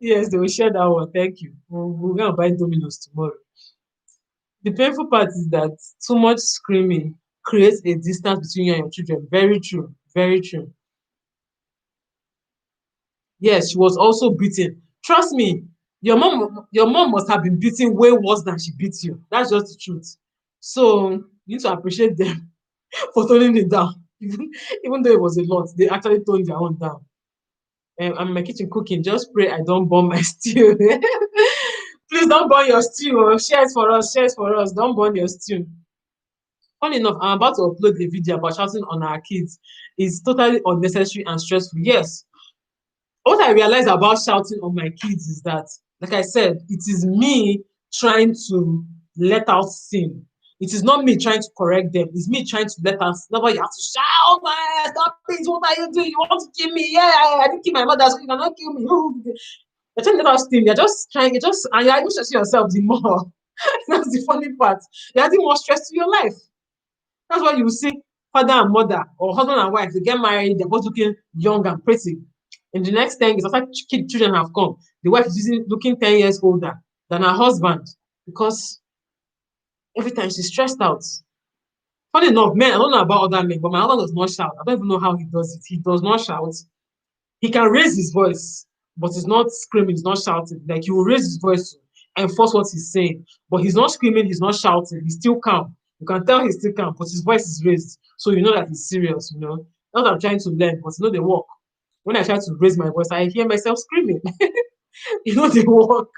Yes, they will share that one. Thank you. We're going to buy Domino's tomorrow. The painful part is that too much screaming creates a distance between you and your children. Very true. Very true. Yes, she was also beaten. Trust me, your mom must have been beaten way worse than she beat you. That's just the truth. So you need to appreciate them for toning it down. Even though it was a lot, they actually toned their own down. I'm in my kitchen cooking. Just pray I don't burn my stew. Please don't burn your stew. Oh. Share it for us. Share it for us. Don't burn your stew. Funny enough, I'm about to upload a video about shouting on our kids. It's totally unnecessary and stressful. Yes, what I realized about shouting on my kids is that, like I said, it is me trying to let out sin. It is not me trying to correct them. It's me trying to let out. Nobody have to shout, man, stop it. What are you doing? You want to kill me? Yeah, I didn't kill my mother, so you cannot kill me. You're trying to let out steam. You're just trying, and you're even stressing yourself the more. That's the funny part. You're adding more stress to your life. That's why you see father and mother or husband and wife, they get married, they're both looking young and pretty. In the next 10 years, after children have come, the wife is looking 10 years older than her husband because every time she's stressed out. Funny enough, men, I don't know about other men, but my husband does not shout. I don't even know how he does it. He does not shout. He can raise his voice, but he's not screaming, he's not shouting. Like he will raise his voice to enforce what he's saying, but he's not screaming, he's not shouting, he's still calm. You can tell he's still calm, but his voice is raised. So you know that he's serious, you know. Not that I'm trying to learn, but you know they work. When I try to raise my voice, I hear myself screaming. You know they work.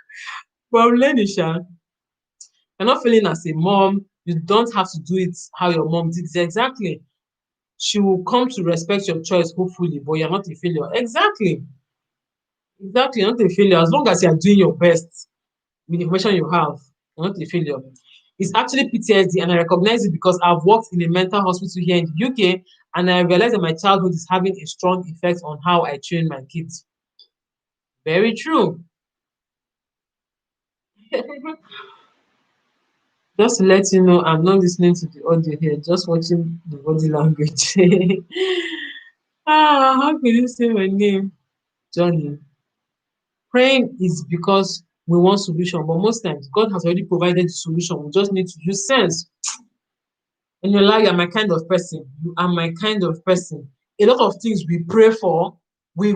But I'm learning, Sha. You're not feeling as a mom. You don't have to do it how your mom did it. Exactly. She will come to respect your choice, hopefully, but you're not a failure. Exactly. Exactly, you're not a failure. As long as you're doing your best with the information you have, you're not a failure. It's actually PTSD, and I recognize it because I've worked in a mental hospital here in the UK, and I realized that my childhood is having a strong effect on how I train my kids. Very true. Just to let you know, I'm not listening to the audio here, just watching the body language. How can you say my name? Johnny. Praying is because we want solution, but most times God has already provided the solution. We just need to use sense. And you're like, you're my kind of person. You are my kind of person. A lot of things we pray for, we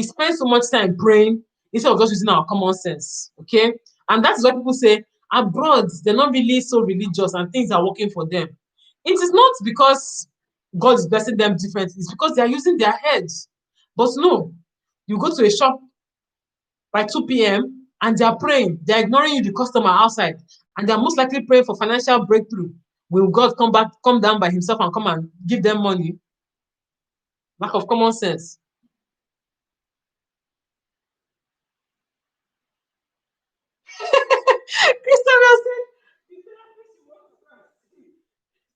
spend so much time praying instead of just using our common sense. Okay. And that's why people say abroad, they're not really so religious and things are working for them. It is not because God is blessing them differently, it's because they are using their heads. But no, you go to a shop by 2 p.m. and they're praying, they're ignoring you, the customer outside, and they're most likely praying for financial breakthrough. Will God come down by himself and come and give them money? Lack of common sense. Christian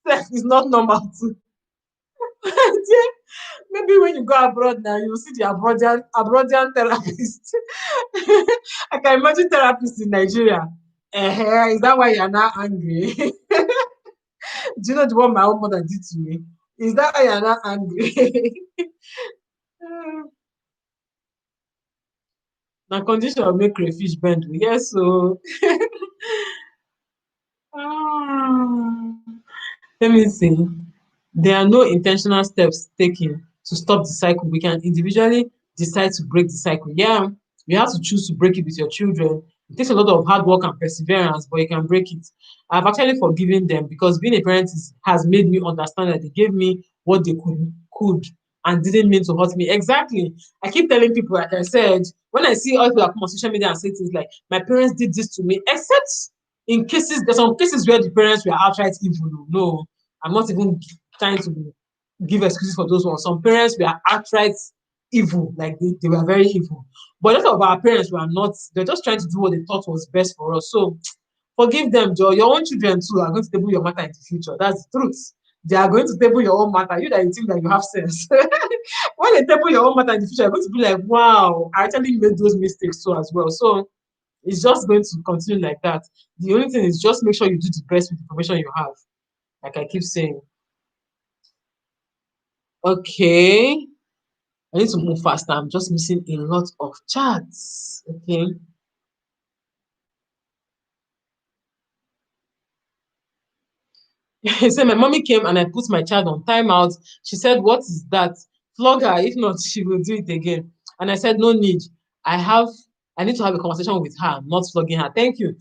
said it's not normal too. Maybe when you go abroad now, you will see the abroadian therapist. I can imagine therapists in Nigeria. Is that why you're not angry? Do you know the one my own mother did to me? Is that why you're not angry? Now condition will make crayfish bend. Yes, so ah, let me see. There are no intentional steps taken to stop the cycle. We can individually decide to break the cycle. Yeah, you have to choose to break it with your children. It takes a lot of hard work and perseverance, but you can break it. I've actually forgiven them because being a parent has made me understand that they gave me what they could and didn't mean to hurt me. Exactly. I keep telling people, like I said, when I see all people that come on social media and say things like, my parents did this to me, except in cases, there's some cases where the parents were outright evil. No, I'm not even trying to give excuses for those ones. Some parents were outright evil, like they were very evil. But a lot of our parents were not, they're just trying to do what they thought was best for us. So forgive them, Joe. Your own children too are going to table your matter in the future. That's the truth. They are going to table your own matter. You that you think that you have sense. When they table your own matter in the future, you're going to be like, wow, I actually made those mistakes too as well. So it's just going to continue like that. The only thing is just make sure you do the best with the information you have. Like I keep saying. Okay. I need to move faster. I'm just missing a lot of chats. Okay. He said, my mommy came and I put my child on timeout. She said, what is that? Flog her. If not, she will do it again. And I said, no need. I need to have a conversation with her, not flogging her. Thank you.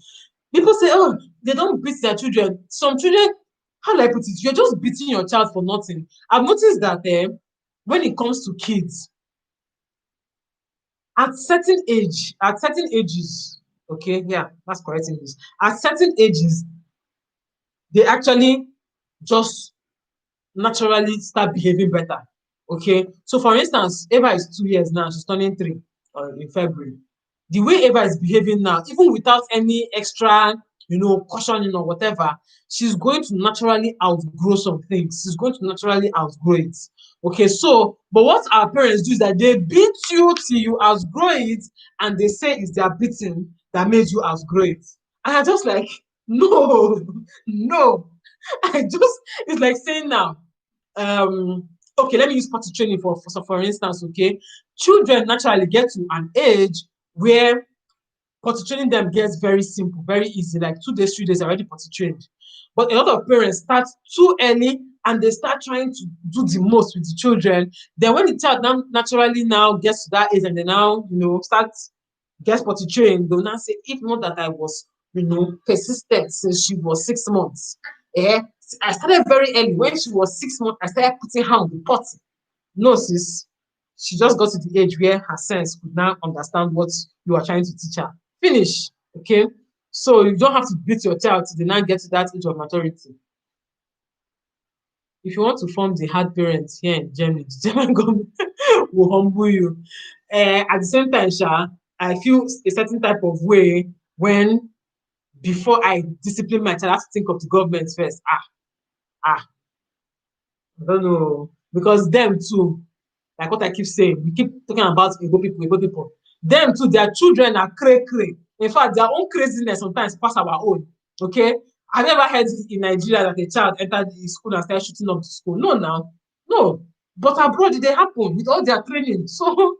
People say, oh, they don't beat their children. Some children, how do I put it? You're just beating your child for nothing. I've noticed that when it comes to kids, at certain ages, okay, yeah, that's correct English. At certain ages, they actually just naturally start behaving better. Okay. So for instance, Eva is 2 years now, she's turning 3 in February. The way Eva is behaving now, even without any extra, cautioning or whatever, she's going to naturally outgrow some things. She's going to naturally outgrow it. Okay, so, but what our parents do is that they beat you till you outgrow it, and they say it's their beating that made you outgrow it. And I just like, no, no. It's like saying now, okay, let me use potty training for instance. Okay, children naturally get to an age where potty training them gets very simple, very easy, like 2 days 3 days already potty trained. But a lot of parents start too early and they start trying to do the most with the children. Then when the child now naturally now gets to that age and they now start gets potty trained, they'll now say, if not that I was persistent since she was 6 months, I started very early. When she was 6 months, I started putting her on the potty. No, sis. She just got to the age where her sense could now understand what you are trying to teach her. Finish. Okay. So you don't have to beat your child till they now get to that age of maturity. If you want to form the hard parents here in Germany, the German government will humble you. At the same time, I feel a certain type of way when before I discipline my child, I have to think of the government first. I don't know. Because them too, like what I keep saying, we keep talking about Igbo people. Them too, their children are cray. In fact, their own craziness sometimes pass our own. Okay? Have you ever heard in Nigeria that a child entered the school and started shooting up the school? No, now. No. But abroad, it happen with all their training. So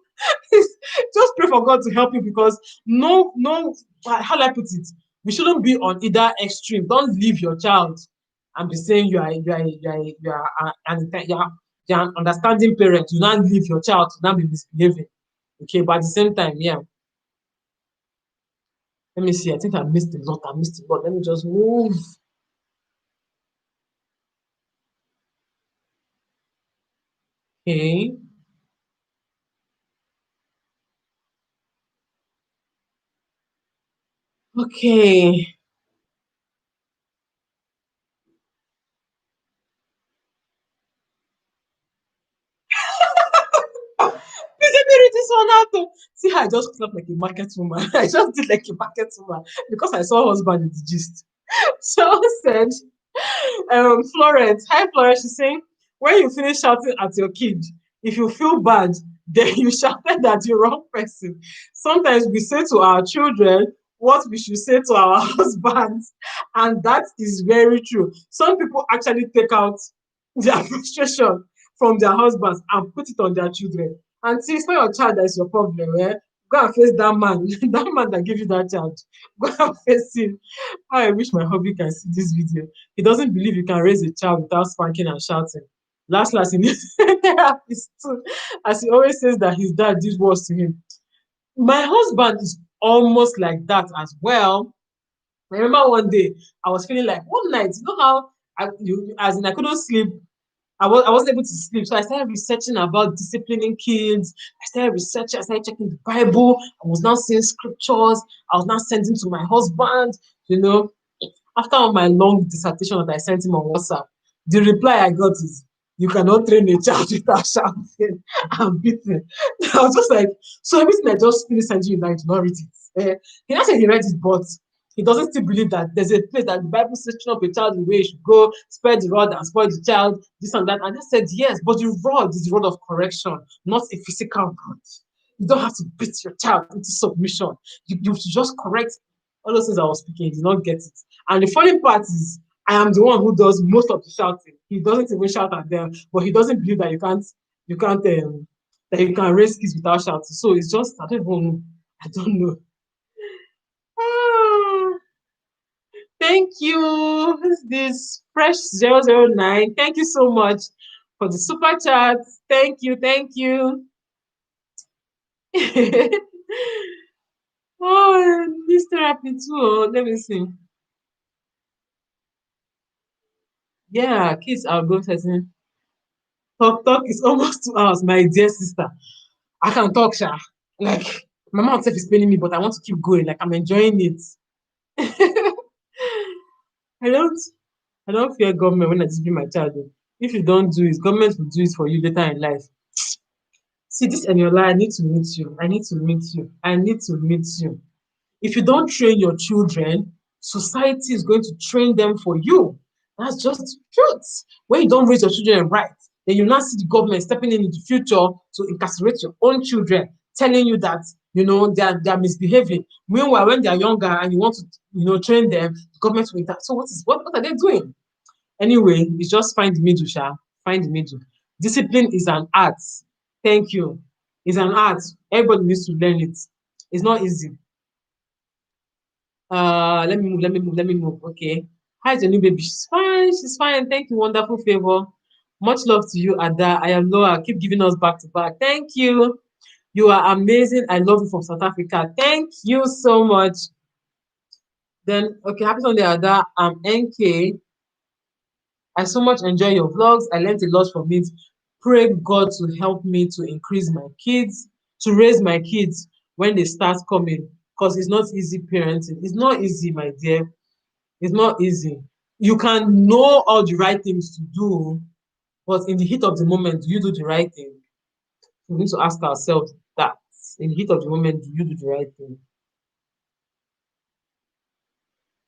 just pray for God to help you because how do I put it? We shouldn't be on either extreme. Don't leave your child and be saying you are an understanding parent. You not leave your child to not be misbehaving. Okay, but at the same time, yeah. Let me see. I think I missed a lot. Let me just move. Okay. Okay. Please let me read this one out. See how I just clapped like a market woman. I just did like a market woman because I saw husband in the gist. So said, Florence. Hi, Florence. She's saying, when you finish shouting at your kid, if you feel bad, then you shouted at the wrong person. Sometimes we say to our children what we should say to our husbands. And that is very true. Some people actually take out their frustration from their husbands and put it on their children. And see, it's not your child that's your problem. Eh? Go and face that man, that man that gave you that child. Go and face him. I wish my hubby can see this video. He doesn't believe you can raise a child without spanking and shouting. Last, he needs a therapist too, as he always says that his dad did worse to him. My husband is almost like that as well. I remember one day I was feeling like one night, you know how as in I couldn't sleep. I wasn't able to sleep. So I started researching about disciplining kids. I started researching, I started checking the Bible. I was now seeing scriptures. I was now sending to my husband, you know. After all my long dissertation that I sent him on WhatsApp, the reply I got is, you cannot train a child without shouting and beating. I was just like, so everything I just finished sending you now, you do not read it. He not said he read it, but he doesn't still believe that there's a place that the Bible says train up a child in the way he should go, spare the rod and spoil the child, this and that. And I said, yes, but the rod is the rod of correction, not a physical rod. You don't have to beat your child into submission. You should just correct. All those things I was speaking, he did not get it. And the funny part is, I am the one who does most of the shouting. He doesn't even shout at them, but he doesn't believe that you can't, that you can raise kids without shouting. So it's just, I don't even know. I don't know. Ah, thank you. Who's this? Fresh009. Thank you so much for the super chat. Thank you. Thank you. Oh, this therapy too. Oh, let me see. Yeah, kids are good person. Talk is almost 2 hours, my dear sister. I can talk, Sha. Like, my mouth self is paining me, but I want to keep going. Like, I'm enjoying it. I don't I don't fear government when I discipline my child. Oh. If you don't do it, government will do it for you later in life. See, this Eniola, I need to meet you. I need to meet you. I need to meet you. If you don't train your children, society is going to train them for you. That's just the truth. When you don't raise your children right, then you now see the government stepping in the future to incarcerate your own children, telling you that they're misbehaving. Meanwhile, when they're younger and you want to train them, the government will so what are they doing? Anyway, it's just find the middle, Sha. Find the middle. Discipline is an art. Thank you. It's an art. Everybody needs to learn it. It's not easy. Let me move. Okay. Hi, the new baby. She's fine. She's fine. Thank you. Wonderful favor. Much love to you, Ada. I am Noah. Keep giving us back to back. Thank you. You are amazing. I love you from South Africa. Thank you so much. Then, okay, happy Sunday, Ada. I'm NK. I so much enjoy your vlogs. I learned a lot from it. Pray God to help me to increase my kids, to raise my kids when they start coming. Because it's not easy parenting. It's not easy, my dear. It's not easy. You can know all the right things to do, but in the heat of the moment, do you do the right thing? We need to ask ourselves that. In the heat of the moment, do you do the right thing?